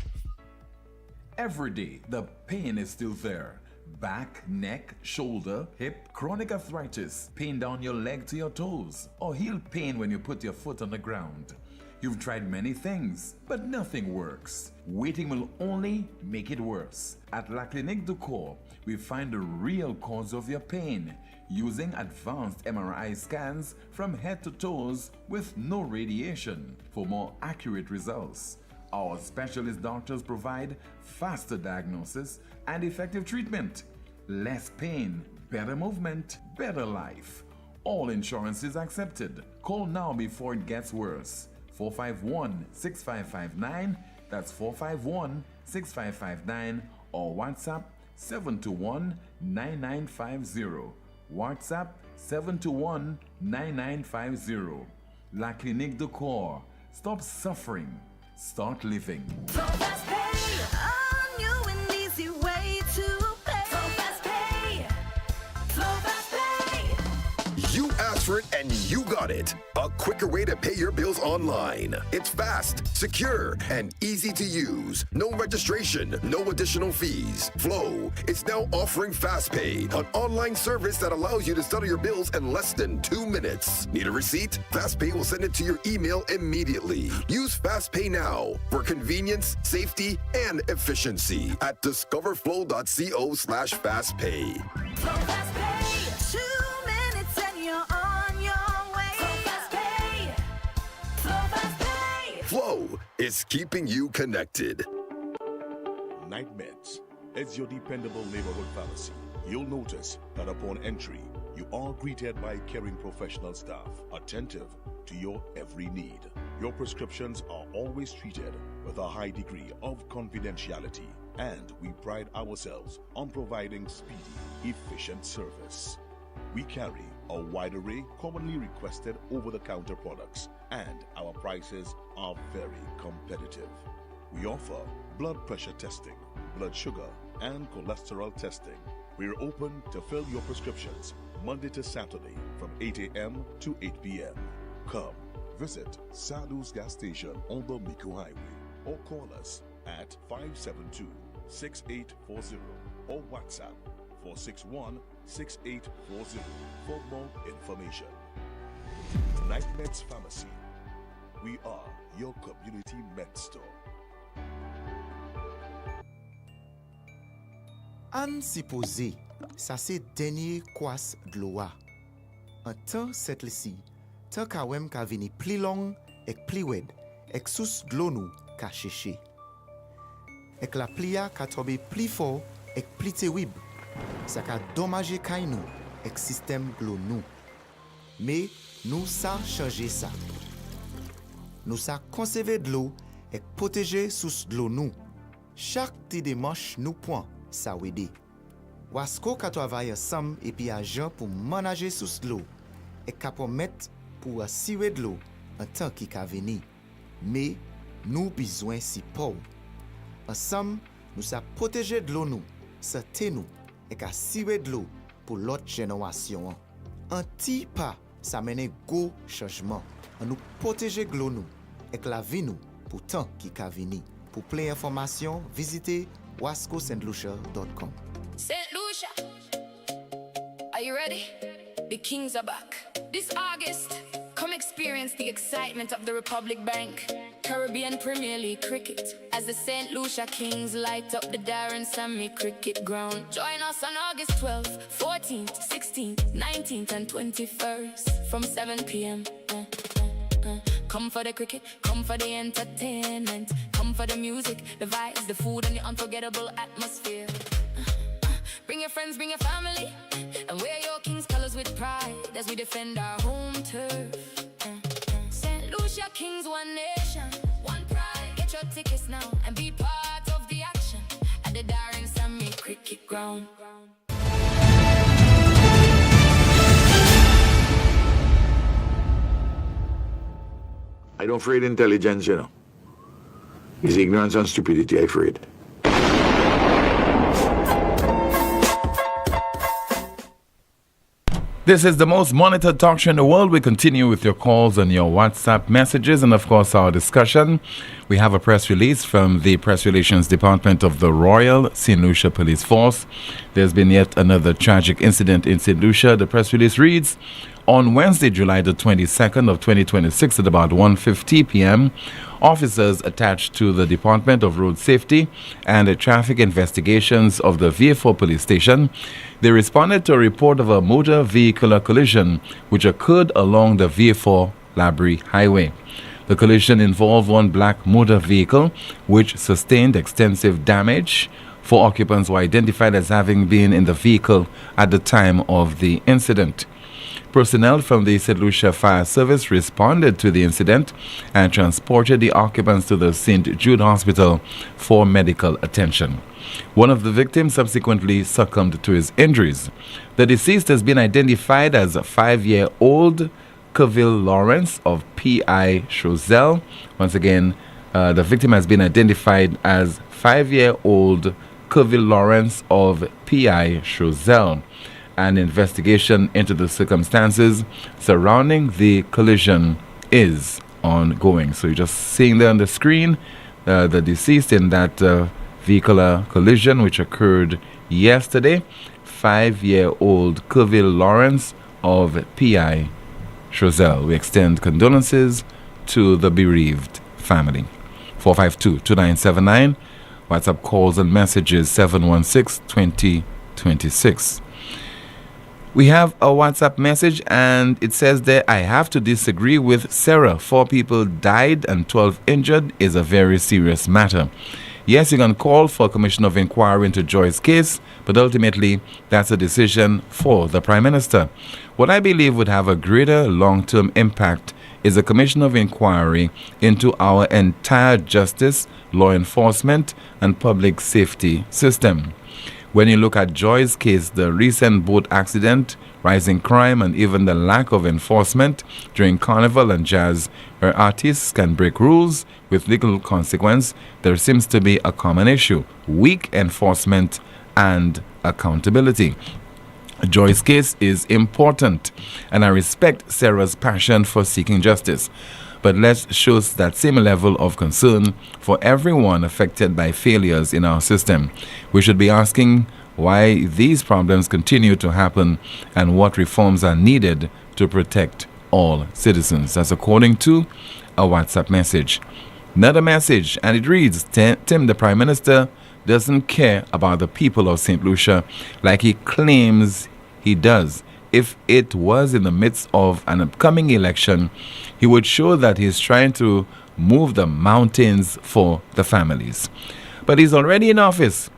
Every day, the pain is still there. Back, neck, shoulder, hip, chronic arthritis, pain down your leg to your toes, or heel pain when you put your foot on the ground. You've tried many things, but nothing works. Waiting will only make it worse. At La Clinique du Corps, we find the real cause of your pain using advanced MRI scans from head to toes with no radiation for more accurate results. Our specialist doctors provide faster diagnosis and effective treatment. Less pain, better movement, better life. All insurance is accepted. Call now before it gets worse. 451-6559, that's 451-6559, or WhatsApp 721-9950. WhatsApp 721-9950. La Clinique du Corps. Stop suffering. Start living. Fast Pay, a new and easy way to pay. Fast Pay, Fast Pay. You asked for it and you got it. A quicker way to pay your bills online. It's fast, secure, and easy to use. No registration, no additional fees. Flow is now offering FastPay, an online service that allows you to settle your bills in less than 2 minutes. Need a receipt? FastPay will send it to your email immediately. Use FastPay now for convenience, safety, and efficiency at discoverflow.co/fastpay. Flow Fast Pay, 2 minutes and you're on your way. Flow Fast Pay, Flow Fast Pay. Flow is keeping you connected. Night Meds is your dependable neighborhood pharmacy. You'll notice that upon entry, you are greeted by caring professional staff, attentive to your every need. Your prescriptions are always treated with a high degree of confidentiality, and we pride ourselves on providing speedy, efficient service. We carry a wide array commonly requested over-the-counter products, and our prices are very competitive. We offer blood pressure testing, blood sugar, and cholesterol testing. We're open to fill your prescriptions Monday to Saturday from 8 a.m. to 8 p.m. Come visit Sadhu's gas station on the Miku Highway or call us at 572-6840 or WhatsApp 461-6840 for more information. Night Meds Pharmacy. We are your community med store. An si pose, sa se denye kwas de l'eau. An tan set lisi, tan ka wem ka vini pli long ek pli wed, ek sous dlo nou ka cheche. Ek la plia ka tobe pli fort ek pli terib, sa ka domaje kay nou ek système glo nou. Mais nous sa changer ça. Nous sa conserver de l'eau et protéger sous de l'eau nous. Chaque petit démarche nous point ça aider. Wasco ka travaille ensemble et puis agent pour manager sous de l'eau et ka permettre pour assurer de l'eau en temps qui ka venir. Mais nous besoin si pauvre. Ensemble, nous sa protéger de l'eau nous, santé nous et ka assurer de l'eau pour l'autre génération. Un petit pas, ça mène gros changement. On nous protéger de l'eau nous et la vie nous pour tant qui ka vini. Pour plus d'informations, visitez wascostlucia.com. St. Lucia, are you ready? The Kings are back. This August, come experience the excitement of the Republic Bank Caribbean Premier League cricket as the St. Lucia Kings light up the Darren Sammy Cricket Ground. Join us on August 12th, 14th, 16th, 19th and 21st from 7 p.m. Come for the cricket, come for the entertainment, come for the music, the vibes, the food and the unforgettable atmosphere. Bring your friends, bring your family, and wear your King's colors with pride as we defend our home turf. St. Lucia Kings, one nation, one pride. Get your tickets now and be part of the action at the Darren Sammy Cricket Ground. I don't afraid intelligence, you know. It's ignorance and stupidity I afraid. This is the most monitored talk show in the world. We continue with your calls and your WhatsApp messages and, of course, our discussion. We have a press release from the Press Relations Department of the Royal St. Lucia Police Force. There's been yet another tragic incident in St. Lucia. The press release reads, on Wednesday, July the 22nd of 2026 at about 1:50 p.m., officers attached to the Department of Road Safety and the Traffic Investigations of the VA4 Police Station, they responded to a report of a motor vehicular collision which occurred along the VA4 Labrie Highway. The collision involved one black motor vehicle which sustained extensive damage. 4 occupants were identified as having been in the vehicle at the time of the incident. Personnel from the St. Lucia Fire Service responded to the incident and transported the occupants to the St. Jude Hospital for medical attention. One of the victims subsequently succumbed to his injuries. The deceased has been identified as a 5-year-old Keville Lawrence of P.I. Chozelle. Once again, the victim has been identified as 5-year-old Keville Lawrence of P.I. Chozelle. An investigation into the circumstances surrounding the collision is ongoing. So you're just seeing there on the screen the deceased in that vehicular collision which occurred yesterday. 5-year-old Keville Lawrence of P.I. Chozelle. We extend condolences to the bereaved family. 452-2979. WhatsApp calls and messages 716-2026. We have a WhatsApp message and it says there, I have to disagree with Sarah. 4 people died and 12 injured is a very serious matter. Yes, you can call for a commission of inquiry into Joy's case, but ultimately that's a decision for the Prime Minister. What I believe would have a greater long-term impact is a commission of inquiry into our entire justice, law enforcement, and public safety system. When you look at Joy's case, the recent boat accident, rising crime, and even the lack of enforcement during carnival and jazz, where artists can break rules with little consequence, there seems to be a common issue: weak enforcement and accountability. Joy's case is important, and I respect Sarah's passion for seeking justice. But let's show that same level of concern for everyone affected by failures in our system. We should be asking why these problems continue to happen and what reforms are needed to protect all citizens. That's according to a WhatsApp message. Another message, and it reads, Tim, the Prime Minister doesn't care about the people of St. Lucia like he claims he does. if it was in the midst of an upcoming election, he would show that he's trying to move the mountains for the families. But he's already in office.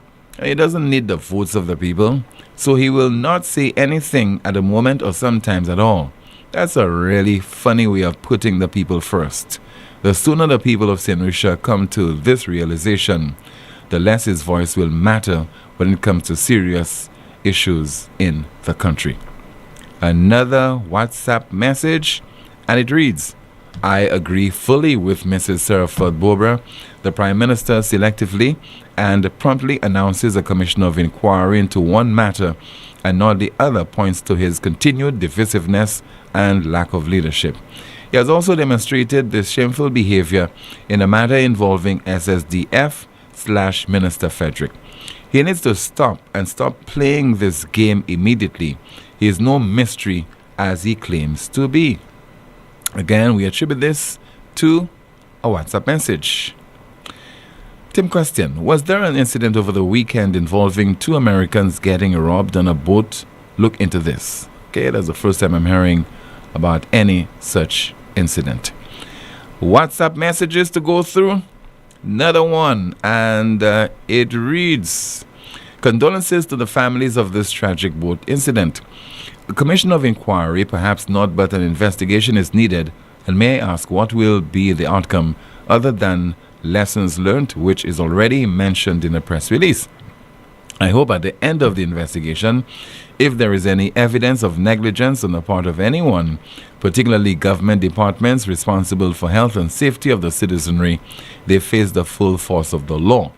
He doesn't need the votes of the people, so he will not say anything at the moment or sometimes at all. That's a really funny way of putting the people first. The sooner the people of St. Lucia come to this realization, the less his voice will matter when it comes to serious issues in the country. Another WhatsApp message, and it reads, I agree fully with Mrs. Seraford Bobra. The Prime Minister selectively and promptly announces a commission of inquiry into one matter and not the other, points to his continued divisiveness and lack of leadership. He has also demonstrated this shameful behavior in a matter involving SSDF/Minister Frederick. He needs to stop playing this game immediately. He is no mystery as he claims to be. Again, we attribute this to a WhatsApp message. Tim, question. Was there an incident over the weekend involving 2 Americans getting robbed on a boat? Look into this. Okay, that's the first time I'm hearing about any such incident. WhatsApp messages to go through. Another one, and it reads, condolences to the families of this tragic boat incident. A commission of inquiry, perhaps not, but an investigation is needed. And may I ask, what will be the outcome other than lessons learned, which is already mentioned in a press release? I hope at the end of the investigation, if there is any evidence of negligence on the part of anyone, particularly government departments responsible for health and safety of the citizenry, they face the full force of the law.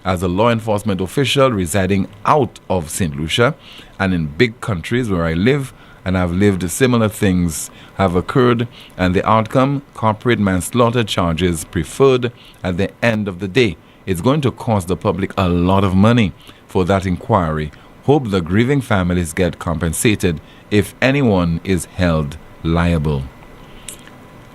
As a law enforcement official residing out of St. Lucia and in big countries where I live, and I've lived, similar things have occurred, and the outcome, corporate manslaughter charges preferred at the end of the day. It's going to cost the public a lot of money for that inquiry. Hope the grieving families get compensated if anyone is held liable.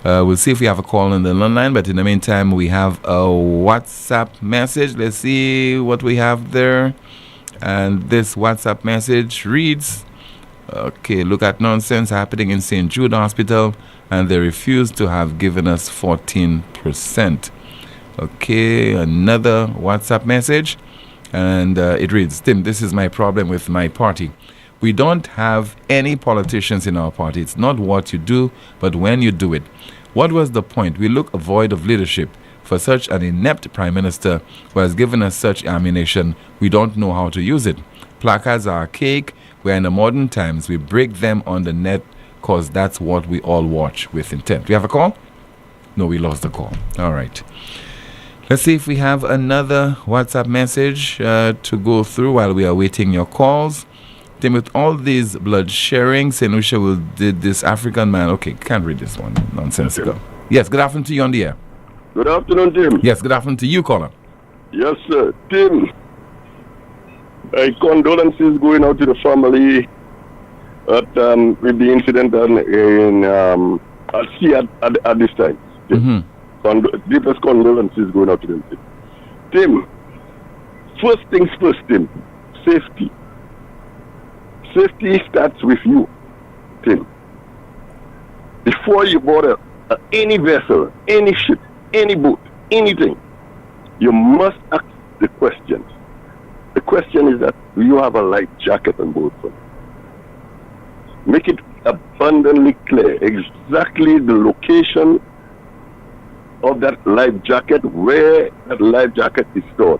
We'll see if we have a call on the line, but in the meantime, we have a WhatsApp message. Let's see what we have there. And this WhatsApp message reads, okay, look at nonsense happening in St. Jude Hospital, and they refuse to have given us 14%. Okay, another WhatsApp message, and it reads, Tim, this is my problem with my party. We don't have any politicians in our party. It's not what you do, but when you do it. What was the point? We look void of leadership. For such an inept prime minister who has given us such ammunition, we don't know how to use it. Placards are archaic. We're in the modern times. We break them on the net because that's what we all watch with intent. We have a call? No, we lost the call. All right. Let's see if we have another WhatsApp message to go through while we are waiting your calls. Then with all these blood sharing, St. Lucia will did this African man. Okay, can't read this one. Nonsensical. Yes, good afternoon to you on the air. Good afternoon, Tim. Yes, good afternoon to you, caller. Yes, sir. Tim, condolences going out to the family with the incident in at sea at this time. Deepest condolences going out to them. Tim, first things first, Tim, safety. Safety starts with you, Tim. Before you board any vessel, any ship, any boat, anything, you must ask the questions. The question is that, do you have a life jacket on board? Make it abundantly clear exactly the location of that life jacket, where that life jacket is stored.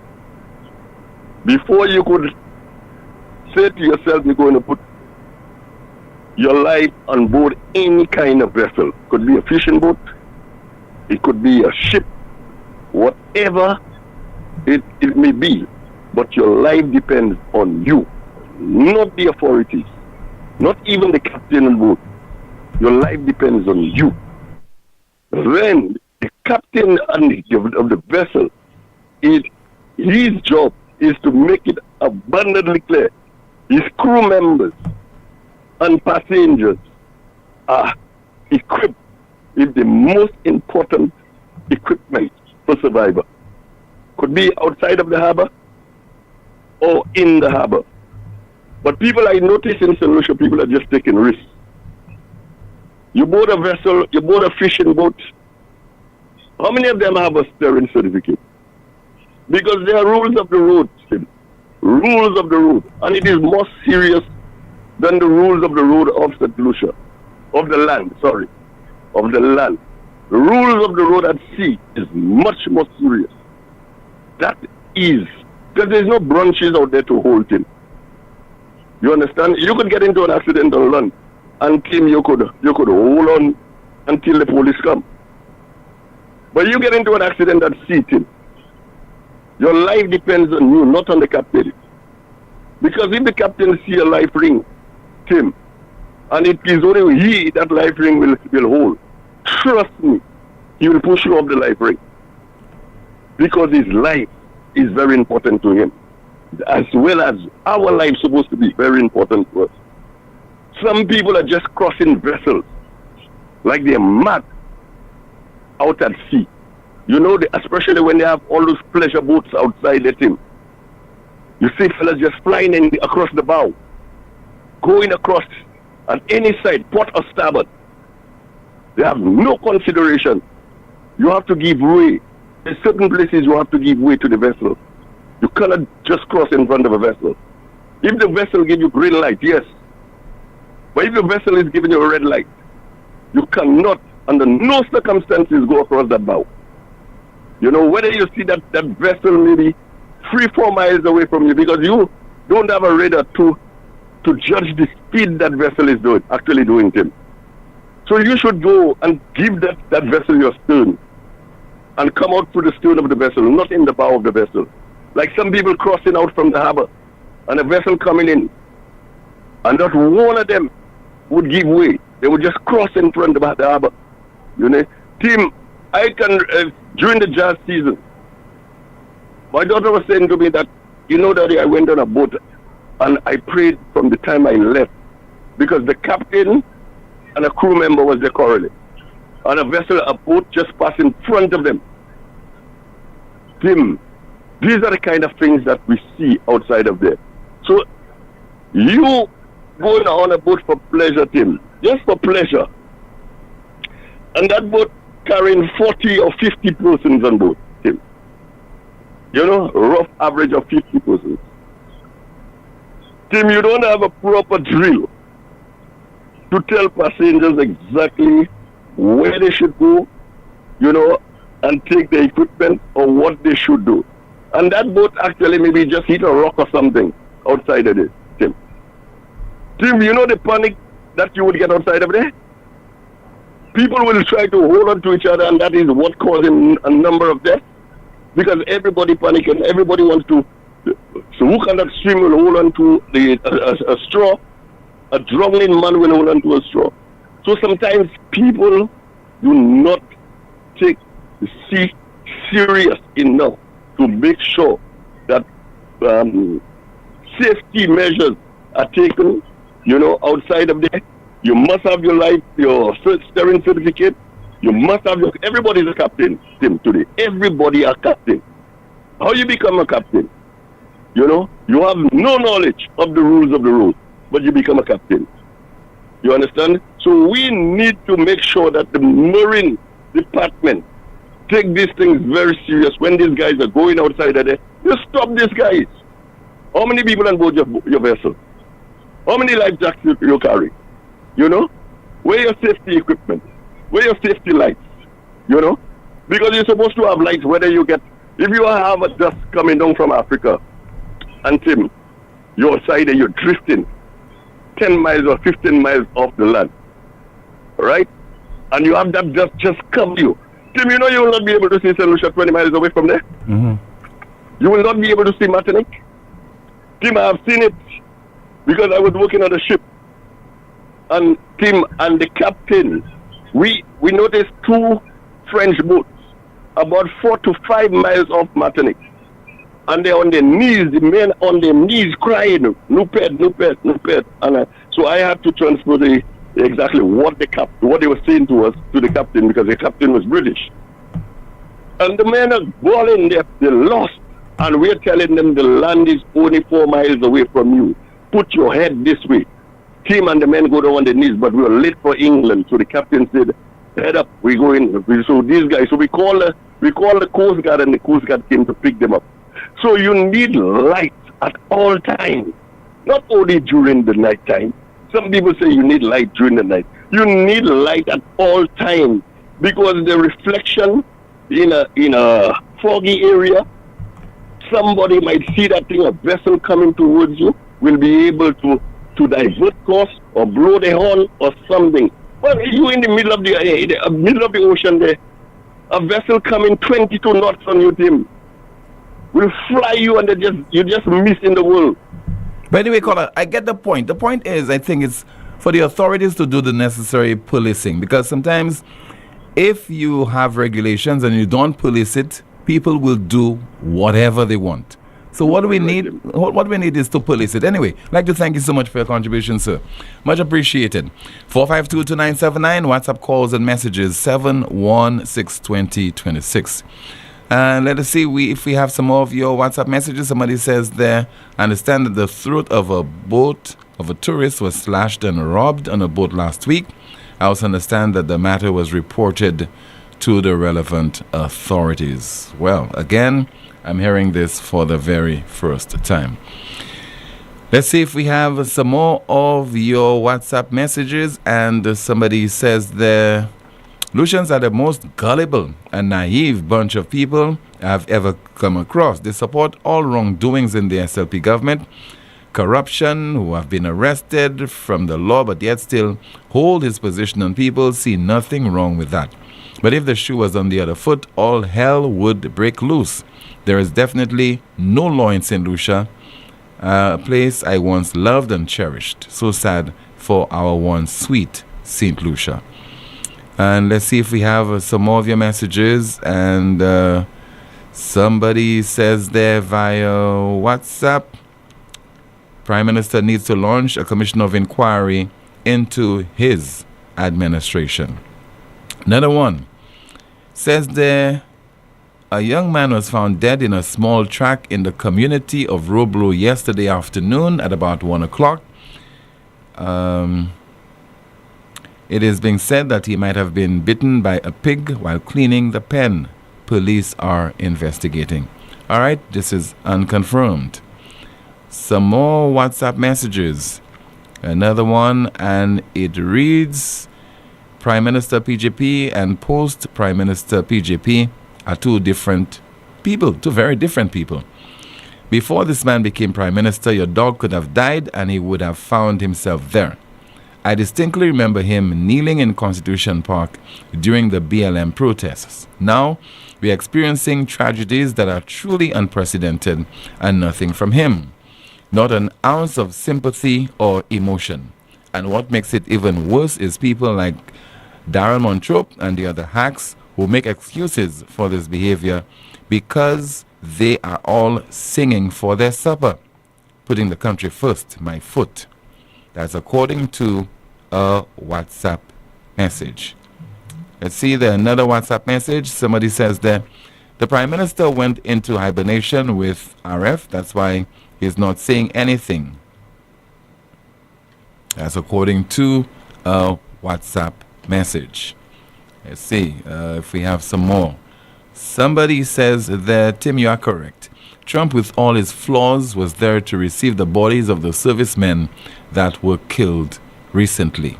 Before you could say to yourself, you're going to put your life on board any kind of vessel. Could be a fishing boat, it could be a ship, whatever it may be. But your life depends on you, not the authorities, not even the captain on board. Your life depends on you. Then the captain of the vessel, his job is to make it abundantly clear. His crew members and passengers are equipped with the most important equipment for survival. Could be outside of the harbor or in the harbor. But people, I notice in St. Lucia, people are just taking risks. You board a vessel, you board a fishing boat. How many of them have a steering certificate? Because there are rules of the road, Tim. Rules of the road. And it is more serious than the rules of the road of St. Lucia. Of the land, sorry. Of the land. The rules of the road at sea is much more serious. That is. Because there's no branches out there to hold him. You understand? You could get into an accident on land, and Tim, you could hold on until the police come. But you get into an accident at sea, Tim. Your life depends on you, not on the captain. Because if the captain see a life ring, Tim, and it is only he that life ring will hold, trust me, he will push you off the life ring. Because his life is very important to him. As well as our life is supposed to be very important to us. Some people are just crossing vessels like they're mad out at sea. You know, especially when they have all those pleasure boats outside the team. You see fellas just flying across the bow, going across on any side, port or starboard. They have no consideration. You have to give way. In certain places you have to give way to the vessel. You cannot just cross in front of a vessel. If the vessel gives you green light, yes. But if the vessel is giving you a red light, you cannot, under no circumstances, go across that bow. You know, whether you see that vessel maybe 3-4 miles away from you, because you don't have a radar to judge the speed that vessel is actually doing, Tim. So you should go and give that vessel your stern and come out through the stern of the vessel, not in the bow of the vessel. Like some people crossing out from the harbor and a vessel coming in, and not one of them would give way. They would just cross in front of the harbor. You know, Tim, I can, during the jazz season, my daughter was saying to me that, you know, Daddy, I went on a boat and I prayed from the time I left because the captain and a crew member was there currently. And a boat just passed in front of them. Tim, these are the kind of things that we see outside of there. So, you going on a boat for pleasure, Tim, just for pleasure. And that boat carrying 40 or 50 persons on board, Tim. You know, rough average of 50 persons. Tim, you don't have a proper drill to tell passengers exactly where they should go, you know, and take the equipment or what they should do. And that boat actually maybe just hit a rock or something outside of it, Tim. Tim, you know the panic that you would get outside of there? People will try to hold on to each other, and that is what causing a number of deaths. Because everybody panic and everybody wants to. So who cannot swim will hold on to a straw. A drowning man will hold on to a straw. So sometimes people do not take the sea serious enough to make sure that safety measures are taken, you know, outside of there. You must have your steering certificate. You must have everybody's a captain, Tim, today. Everybody a captain. How you become a captain? You know, you have no knowledge of the rules of the road, but you become a captain. You understand? So we need to make sure that the Marine Department take these things very serious. When these guys are going outside of there, you stop these guys. How many people on board your vessel? How many life jackets you carry? You know? Where your safety equipment? Where your safety lights? You know? Because you're supposed to have lights whether you get, if you have a dust coming down from Africa, and Tim, you're outside and you're drifting 10 miles or 15 miles off the land. Right? And you have that dust just cover you. Tim, you know you will not be able to see St. Lucia 20 miles away from there? Mm-hmm. You will not be able to see Martinique. Tim, I have seen it because I was working on a ship. And Tim and the captain, we noticed 2 French boats about 4 to 5 miles off Martinique. And they're on their knees, the men on their knees crying, no pet, no pet, no pet. And so I had to transfer exactly what they were saying to us, to the captain, because the captain was British. And the men are bawling, they're lost. And we're telling them the land is only 4 miles away from you. put your head this way. Team and the men go down on their knees, but we were late for England. So the captain said, head up, we go in. So these guys, so we call the Coast Guard, and the Coast Guard came to pick them up. So you need light at all times, not only during the night time. Some people say you need light during the night. You need light at all times, because the reflection in a foggy area, somebody might see that thing, a vessel coming towards you, will be able to divert course or blow the horn or something. Well, you in the middle of the ocean there, a vessel coming 22 knots on you, Tim, will fly you, and you just miss in the world. But anyway, caller, I get the point. The point is, I think it's for the authorities to do the necessary policing, because sometimes if you have regulations and you don't police it, people will do whatever they want. So what we need is to police it. Anyway, I'd like to thank you so much for your contribution, sir. Much appreciated. 452-2979, WhatsApp calls and messages 7162026. And let us see if we have some more of your WhatsApp messages. Somebody says there, I understand that the throat of a boat of a tourist was slashed and robbed on a boat last week. I also understand that the matter was reported to the relevant authorities. Well, again, I'm hearing this for the very first time. Let's see if we have some more of your WhatsApp messages. And somebody says there, Lucians are the most gullible and naive bunch of people I've ever come across. They support all wrongdoings in the SLP government, corruption, who have been arrested from the law but yet still hold his position on people, see nothing wrong with that. But if the shoe was on the other foot, all hell would break loose. There is definitely no law in St. Lucia, a place I once loved and cherished. So sad for our once sweet St. Lucia. And let's see if we have some more of your messages. And somebody says there via WhatsApp, Prime Minister needs to launch a commission of inquiry into his administration. Another one says there, a young man was found dead in a small track in the community of Roblo yesterday afternoon at about 1 o'clock. It is being said that he might have been bitten by a pig while cleaning the pen. Police are investigating. All right, this is unconfirmed. Some more WhatsApp messages. Another one, and it reads, Prime Minister PJP and post-Prime Minister PJP are two different people, two very different people. Before this man became Prime Minister, your dog could have died and he would have found himself there. I distinctly remember him kneeling in Constitution Park during the BLM protests. Now, we are experiencing tragedies that are truly unprecedented and nothing from him. Not an ounce of sympathy or emotion. And what makes it even worse is people like Darrell Montrop and the other hacks who make excuses for this behavior because they are all singing for their supper, putting the country first, my foot. That's according to a WhatsApp message. Let's see there, another WhatsApp message. Somebody says that the Prime Minister went into hibernation with RF. That's why he's not saying anything. That's according to a WhatsApp message. Let's see if we have some more. Somebody says that, Tim, you are correct. Trump, with all his flaws, was there to receive the bodies of the servicemen that were killed recently.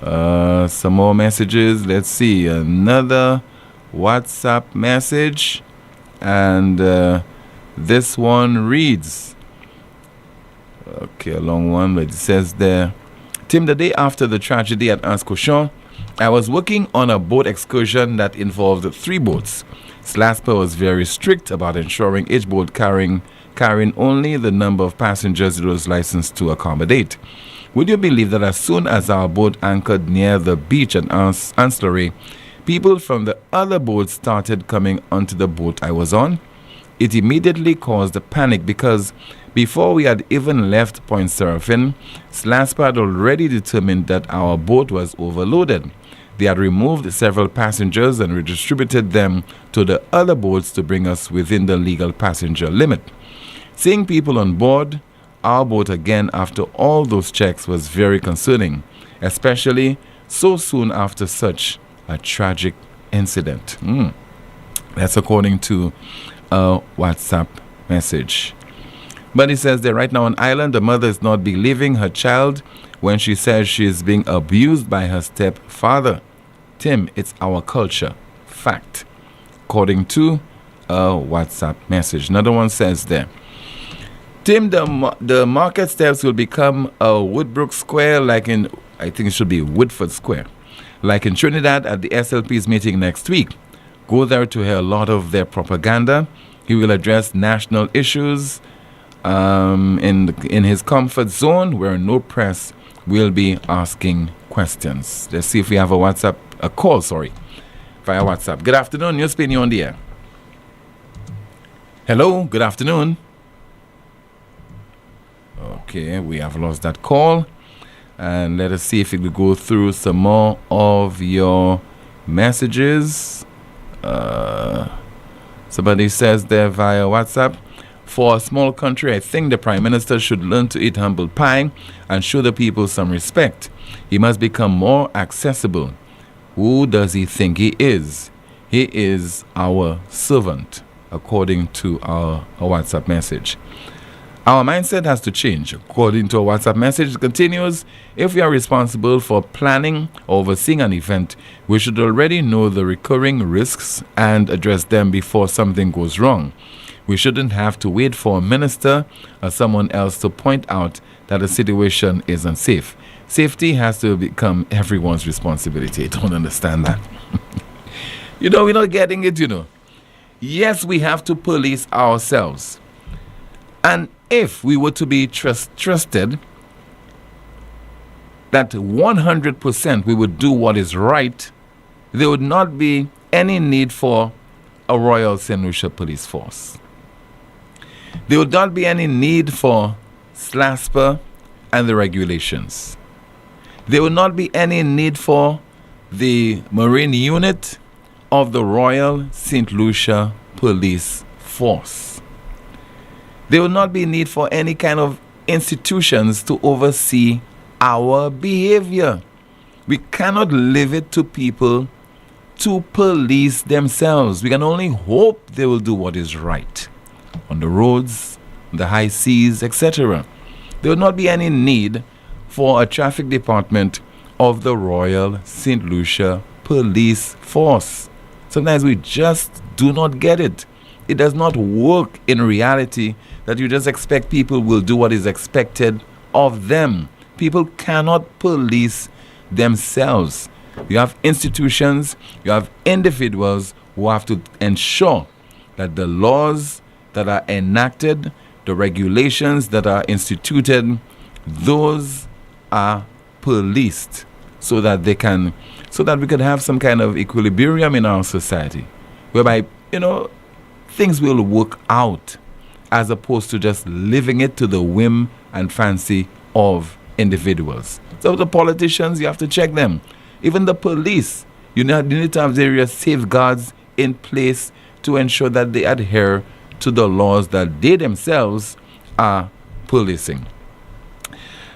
Some more messages. Let's see. Another WhatsApp message. And this one reads, okay, a long one, but it says there, Tim, the day after the tragedy at Anse-Cochon, I was working on a boat excursion that involved 3 boats. SLASPA was very strict about ensuring each boat carrying only the number of passengers it was licensed to accommodate. Would you believe that as soon as our boat anchored near the beach at Anse-Lauret, people from the other boats started coming onto the boat I was on? It immediately caused a panic because before we had even left Point Seraphine, SLASPA had already determined that our boat was overloaded. They had removed several passengers and redistributed them to the other boats to bring us within the legal passenger limit. Seeing people on board our boat again after all those checks was very concerning, especially so soon after such a tragic incident. That's according to a WhatsApp message. But he says that right now on island, the mother is not believing her child when she says she is being abused by her stepfather. Tim, it's our culture. Fact. According to a WhatsApp message. Another one says there, Tim, the market steps will become a Woodbrook Square like in, I think it should be Woodford Square, like in Trinidad at the SLP's meeting next week. Go there to hear a lot of their propaganda. He will address national issues in his comfort zone where no press will be asking questions. Let's see if we have a call via WhatsApp. Good afternoon, NewsSpin, you're on the air. Hello, good afternoon. Okay, we have lost that call. And let us see if we could go through some more of your messages. Somebody says there via WhatsApp, for a small country, I think the Prime Minister should learn to eat humble pie and show the people some respect. He must become more accessible. Who does he think he is? He is our servant, according to our WhatsApp message. Our mindset has to change. According to a WhatsApp message, it continues, if we are responsible for planning or overseeing an event, we should already know the recurring risks and address them before something goes wrong. We shouldn't have to wait for a minister or someone else to point out that a situation is unsafe. Safety has to become everyone's responsibility. I don't understand that. We're not getting it, Yes, we have to police ourselves. And if we were to be trusted that 100% we would do what is right, there would not be any need for a Royal St. Lucia police force. There would not be any need for SLASPA and the regulations. There would not be any need for the Marine Unit of the Royal St. Lucia Police Force. There will not be need for any kind of institutions to oversee our behavior. We cannot leave it to people to police themselves. We can only hope they will do what is right on the roads, the high seas, etc. There will not be any need for a traffic department of the Royal St. Lucia Police Force. Sometimes we just do not get it. It does not work in reality that you just expect people will do what is expected of them. People cannot police themselves. You have institutions, you have individuals who have to ensure that the laws that are enacted, the regulations that are instituted, those are policed so that we could have some kind of equilibrium in our society whereby, things will work out as opposed to just leaving it to the whim and fancy of individuals. So the politicians, you have to check them. Even the police, you need to have various safeguards in place to ensure that they adhere to the laws that they themselves are policing.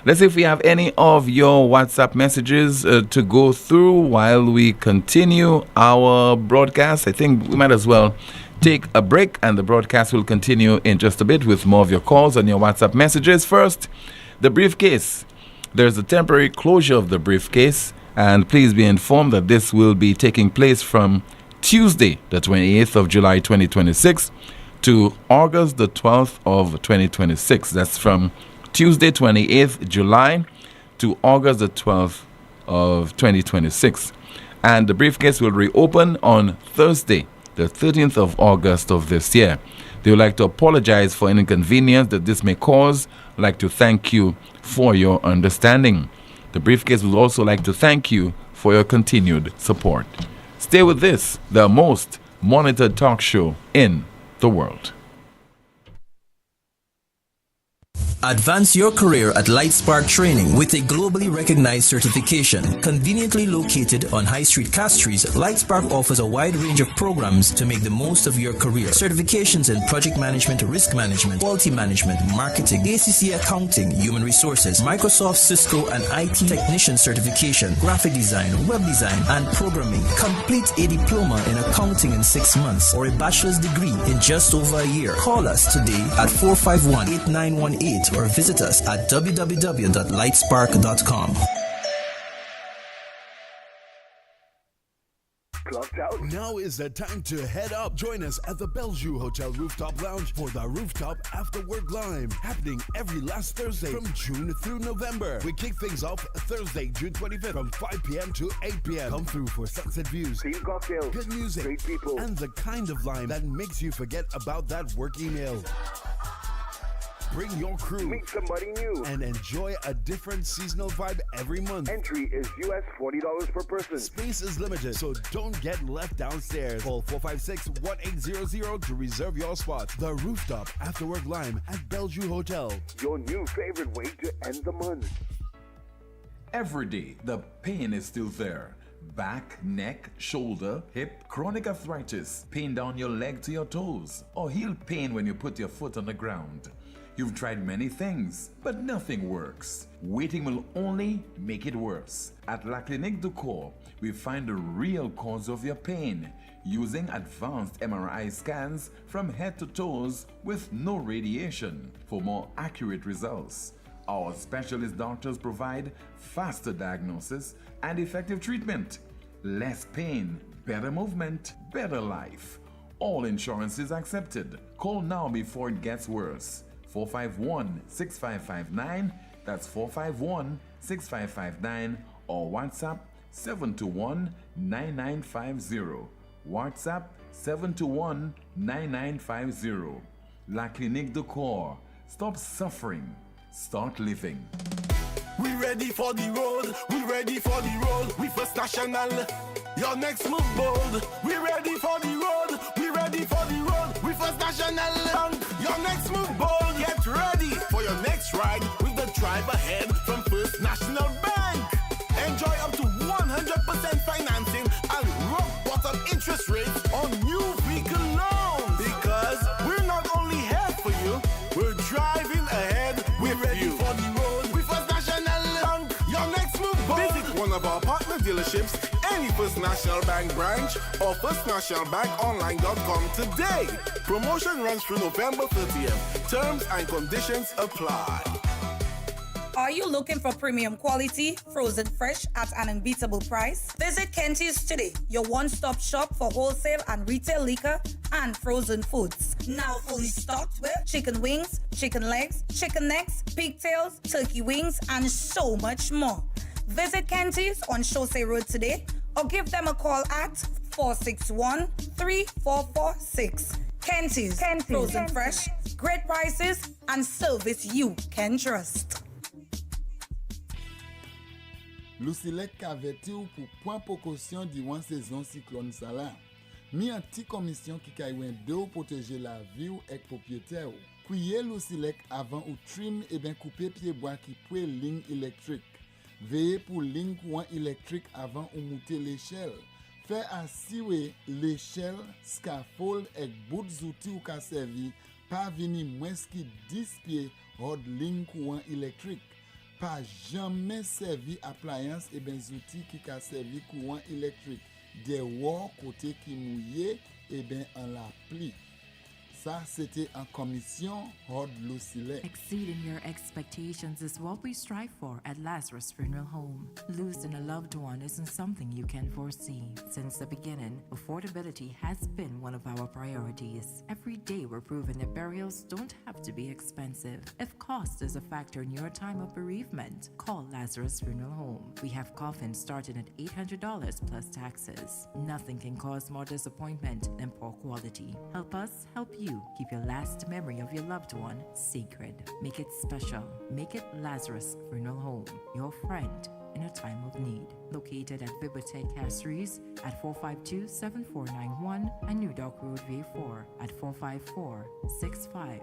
Let's see if we have any of your WhatsApp messages to go through while we continue our broadcast. I think we might as well take a break and the broadcast will continue in just a bit with more of your calls and your WhatsApp messages. First, the briefcase. There's a temporary closure of the briefcase, and please be informed that this will be taking place from Tuesday, the 28th of July 2026 to August the 12th of 2026. That's from Tuesday 28th July to August the 12th of 2026. And the briefcase will reopen on Thursday, the 13th of August of this year. They would like to apologize for any inconvenience that this may cause. I'd like to thank you for your understanding. The briefcase would also like to thank you for your continued support. Stay with this, the most monitored talk show in the world. Advance your career at Lightspark Training with a globally recognized certification. Conveniently located on High Street, Castries, Lightspark offers a wide range of programs to make the most of your career. Certifications in project management, risk management, quality management, marketing, ACC accounting, human resources, Microsoft, Cisco, and IT technician certification, graphic design, web design, and programming. Complete a diploma in accounting in 6 months or a bachelor's degree in just over a year. Call us today at 451-8918 or visit us at www.lightspark.com. Now is the time to head up. Join us at the Bellevue Hotel Rooftop Lounge for the Rooftop After Work Lime, happening every last Thursday from June through November. We kick things off Thursday, June 25th from 5 p.m. to 8 p.m. Come through for sunset views, cocktails, good music, great people, and the kind of lime that makes you forget about that work email. Bring your crew, meet somebody new, and enjoy a different seasonal vibe every month. Entry is US $40 per person. Space is limited, so don't get left downstairs. Call 456-1800 to reserve your spot. The Rooftop After Work Lime at Bellevue Hotel. Your new favorite way to end the month. Every day, the pain is still there. Back, neck, shoulder, hip, chronic arthritis, pain down your leg to your toes, or heel pain when you put your foot on the ground. You've tried many things, but nothing works. Waiting will only make it worse. At La Clinique du Corps, we find the real cause of your pain using advanced MRI scans from head to toes with no radiation for more accurate results. Our specialist doctors provide faster diagnosis and effective treatment. Less pain, better movement, better life. All insurance is accepted. Call now before it gets worse. 451-6559, that's 451-6559, or WhatsApp 721-9950. WhatsApp 721-9950. La Clinique du Corps. Stop suffering. Start living. We ready for the road. We ready for the road. We First National. Your next move bold. We ready for the road. We ready for the road. We First National Bank. Your next move bold. Get ready for your next ride with the drive ahead from First National Bank. Enjoy up to 100% financing and rock bottom interest rates on new vehicle loans. Because we're not only here for you, we're driving ahead with you. For the road with First National Bank. Your next move bold. Visit one of our partner dealerships, any First National Bank branch, or firstnationalbankonline.com today. Promotion runs through November 30th. Terms and conditions apply. Are you looking for premium quality, frozen fresh at an unbeatable price? Visit Kenty's today, your one-stop shop for wholesale and retail liquor and frozen foods. Now fully stocked with chicken wings, chicken legs, chicken necks, pigtails, turkey wings, and so much more. Visit Kenty's on Chaussee Road today or give them a call at 461-3446. Kenty's, frozen fresh, great prices, and service you can trust. Lucilec averti ou pour point précaution durant saison cyclone ça là. Mi un petit commission qui kaywen de ou protéger la vie ou ek propriétaire ou. Couiller Lucilec avant ou trim et ben couper pied bois qui pouet ligne électrique. Veillez pour ligne courant électrique avant ou monter l'échelle. Fait assurer l'échelle, scaffold et bout d'outils ou ka servi pas venir moins qui 10 pieds hors ligne courant électrique. Pas jamais servi appliance et ben outils qui ka servi courant électrique. Des wall côté qui mouillé et ben en la pli. Ça c'était en commission hors Lucilec. Exceeding your expectations is what we strive for at Lazarus Funeral Home. Losing a loved one isn't something you can foresee. Since the beginning, affordability has been one of our priorities. Every day we're proving that burials don't have to be expensive. If cost is a factor in your time of bereavement, call Lazarus Funeral Home. We have coffins starting at $800 plus taxes. Nothing can cause more disappointment than poor quality. Help us help you. Keep your last memory of your loved one sacred. Make it special. Make it Lazarus Funeral Home. Your friend, in a time of need. Located at Bibliotheque Castries at 452-7491 and New Dock Road V4 at 454-6555.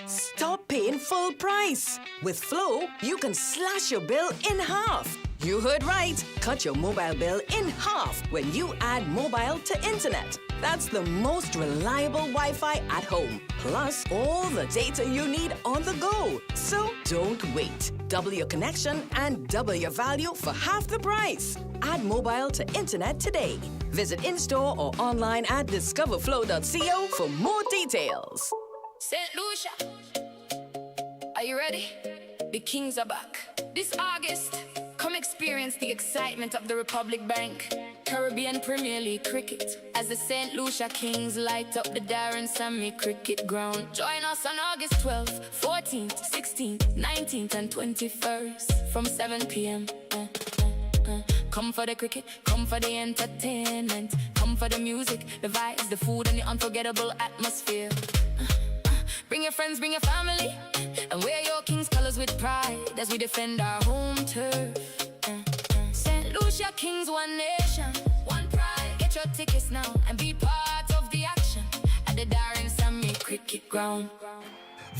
Stop paying full price. With Flow, you can slash your bill in half. You heard right. Cut your mobile bill in half when you add mobile to internet. That's the most reliable Wi-Fi at home. Plus, all the data you need on the go. So don't wait. Double your connection and double your value for half the price. Add mobile to internet today. Visit in-store or online at discoverflow.co for more details. St. Lucia, are you ready? The Kings are back. This August, come experience the excitement of the Republic Bank Caribbean Premier League cricket as the St. Lucia Kings light up the Darren Sammy Cricket Ground. Join us on August 12th, 14th, 16th, 19th and 21st from 7 p.m. Come for the cricket, come for the entertainment, come for the music, the vibes, the food and the unforgettable atmosphere. Bring your friends, bring your family, and wear your King's colors with pride as we defend our home turf. St. Lucia Kings, one nation, one pride. Get your tickets now and be part of the action at the Darren Sammy Cricket Ground.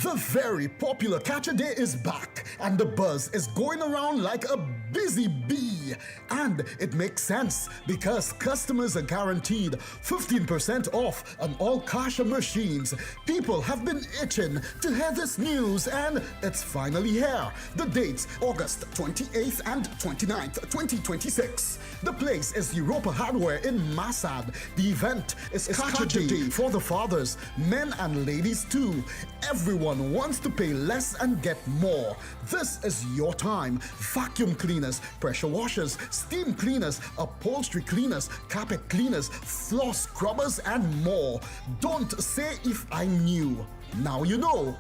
The very popular Catch a Day is back, and the buzz is going around like a busy bee. And it makes sense because customers are guaranteed 15% off on all cash machines. People have been itching to hear this news, and it's finally here. The dates, August 28th and 29th, 2026. The place is Europa Hardware in Massad. The event is Catch a Day for the fathers, men and ladies too. Everyone wants to pay less and get more. This is your time. Vacuum cleaners, pressure washers, steam cleaners, upholstery cleaners, carpet cleaners, floor scrubbers, and more. Don't say if I knew. Now you know.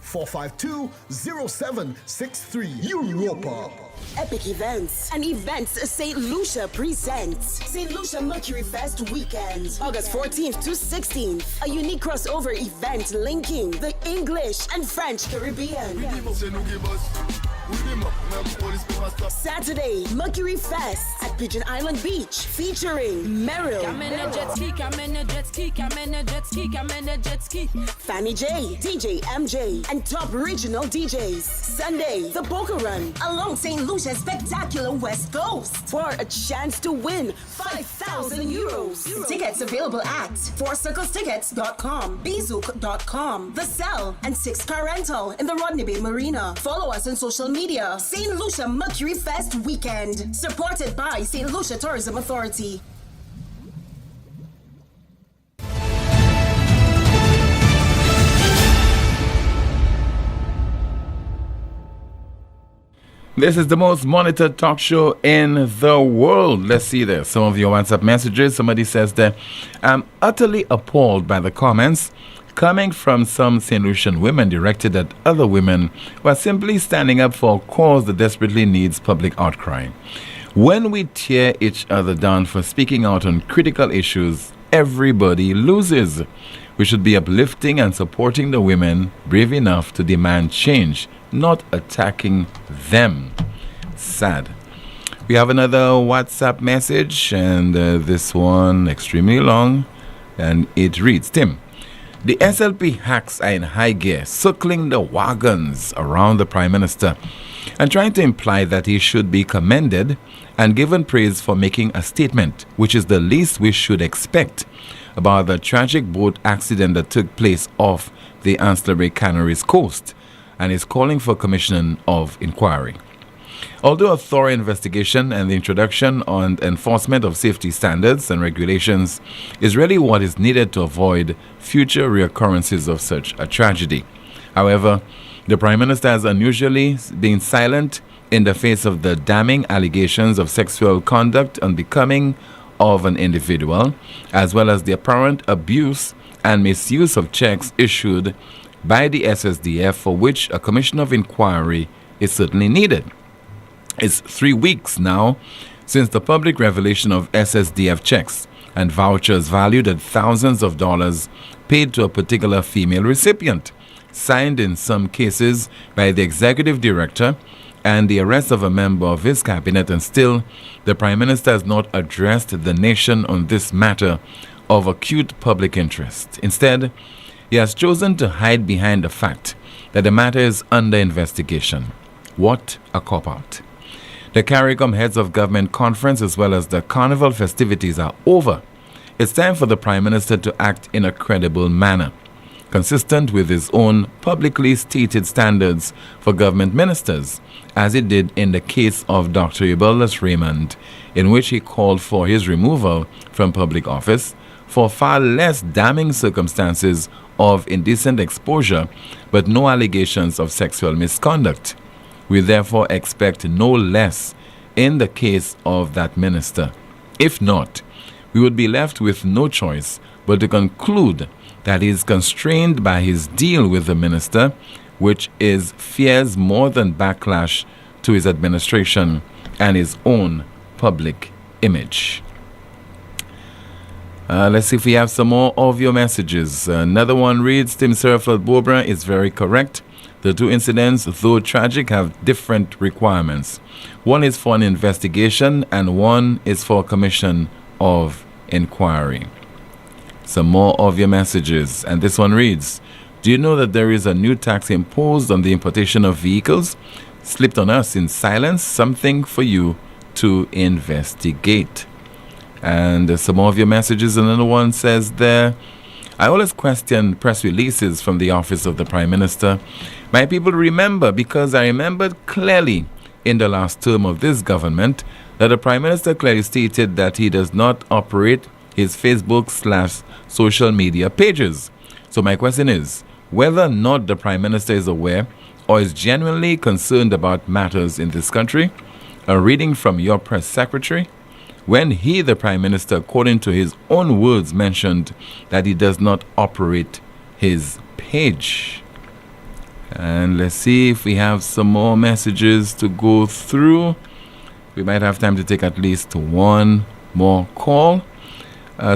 452-0763 Europa. Epic Events and Events St. Lucia presents St. Lucia Mercury Fest Weekend, August 14th to 16th. A unique crossover event linking the English and French Caribbean. Saturday, Mercury Fest at Pigeon Island Beach, featuring Meryl, Fanny J, DJ MJ, and top regional DJs. Sunday, the Boca Run along St. Lucia's spectacular West Coast for a chance to win 5,000 euros. Tickets available at fourcirclestickets.com, bzook.com, The Cell, and 6 Car Rental in the Rodney Bay Marina. Follow us on social media. St. Lucia Mercury Fest Weekend, supported by St. Lucia Tourism Authority. This is the most monitored talk show in the world. Let's see there. Some of your WhatsApp messages. Somebody says that I'm utterly appalled by the comments coming from some St. Lucian women directed at other women who are simply standing up for a cause that desperately needs public outcry. When we tear each other down for speaking out on critical issues, everybody loses. We should be uplifting and supporting the women brave enough to demand change, not attacking them. Sad. We have another WhatsApp message, and this one extremely long, and it reads, Tim, the SLP hacks are in high gear, circling the wagons around the Prime Minister and trying to imply that he should be commended and given praise for making a statement, which is the least we should expect, about the tragic boat accident that took place off the Ancillary Canaries coast, and is calling for commission of inquiry. Although a thorough investigation and the introduction and enforcement of safety standards and regulations is really what is needed to avoid future reoccurrences of such a tragedy. However, the Prime Minister has unusually been silent in the face of the damning allegations of sexual conduct unbecoming of an individual, as well as the apparent abuse and misuse of checks issued by the SSDF, for which a commission of inquiry is certainly needed. It's 3 weeks now since the public revelation of SSDF checks and vouchers valued at thousands of dollars paid to a particular female recipient, signed in some cases by the executive director and the arrest of a member of his cabinet, and still the Prime Minister has not addressed the nation on this matter of acute public interest. Instead, he has chosen to hide behind the fact that the matter is under investigation. What a cop-out. The CARICOM Heads of Government Conference as well as the Carnival festivities are over. It's time for the Prime Minister to act in a credible manner, consistent with his own publicly stated standards for government ministers, as he did in the case of Dr. Eubaldus Raymond, in which he called for his removal from public office for far less damning circumstances of indecent exposure, but no allegations of sexual misconduct. We therefore expect no less in the case of that minister. If not, we would be left with no choice but to conclude that he is constrained by his deal with the minister, which fears more than backlash to his administration and his own public image. Let's see if we have some more of your messages. Another one reads, Tim Seraflot Bobra is very correct. The two incidents, though tragic, have different requirements. One is for an investigation and one is for a commission of inquiry. Some more of your messages. And this one reads, do you know that there is a new tax imposed on the importation of vehicles? Slipped on us in silence, something for you to investigate. And some more of your messages. Another one says there, I always question press releases from the office of the Prime Minister. My people remember, because I remembered clearly in the last term of this government that the Prime Minister clearly stated that he does not operate his Facebook/social media pages. So my question is, whether or not the Prime Minister is aware or is genuinely concerned about matters in this country. A reading from your press secretary, when he, the Prime Minister, according to his own words, mentioned that he does not operate his page. And let's see if we have some more messages to go through. We might have time to take at least one more call.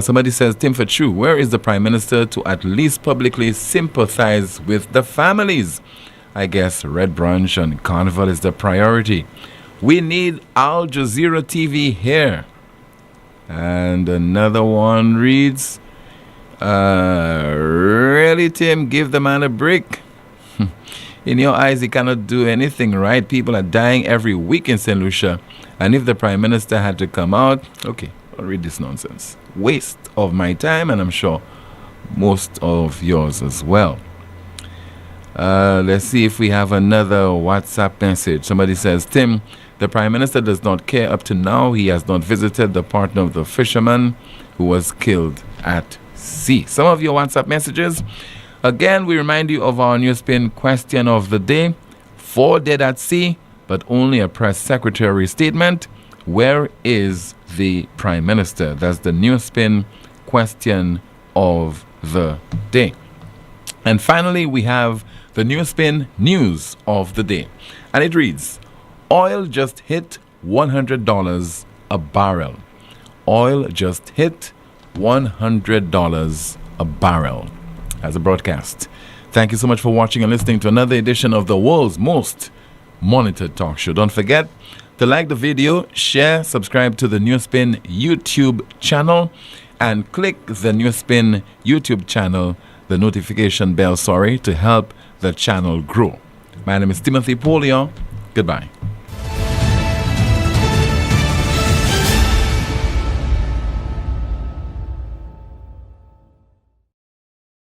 Somebody says, Tim Fachu, where is the Prime Minister to at least publicly sympathize with the families? I guess Red Brunch and Carnival is the priority. We need Al Jazeera TV here. And another one reads, really, Tim, give the man a break. In your eyes, he cannot do anything right. People are dying every week in St. Lucia. And if the Prime Minister had to come out, okay, I'll read this nonsense. Waste of my time, and I'm sure most of yours as well. Let's see if we have another WhatsApp message. Somebody says, Tim, the Prime Minister does not care. Up to now, he has not visited the partner of the fisherman who was killed at sea. Some of your WhatsApp messages. Again, we remind you of our NewsSpin question of the day. 4 dead at sea, but only a press secretary statement. Where is the Prime Minister? That's the NewsSpin question of the day. And finally, we have the NewsSpin news of the day. And it reads, oil just hit $100 a barrel. Oil just hit $100 a barrel. As a broadcast. Thank you so much for watching and listening to another edition of the world's most monitored talk show. Don't forget to like the video, share, subscribe to the NewsSpin YouTube channel, and click the NewsSpin YouTube channel, the notification bell, to help the channel grow. My name is Timothy Poleon. Goodbye.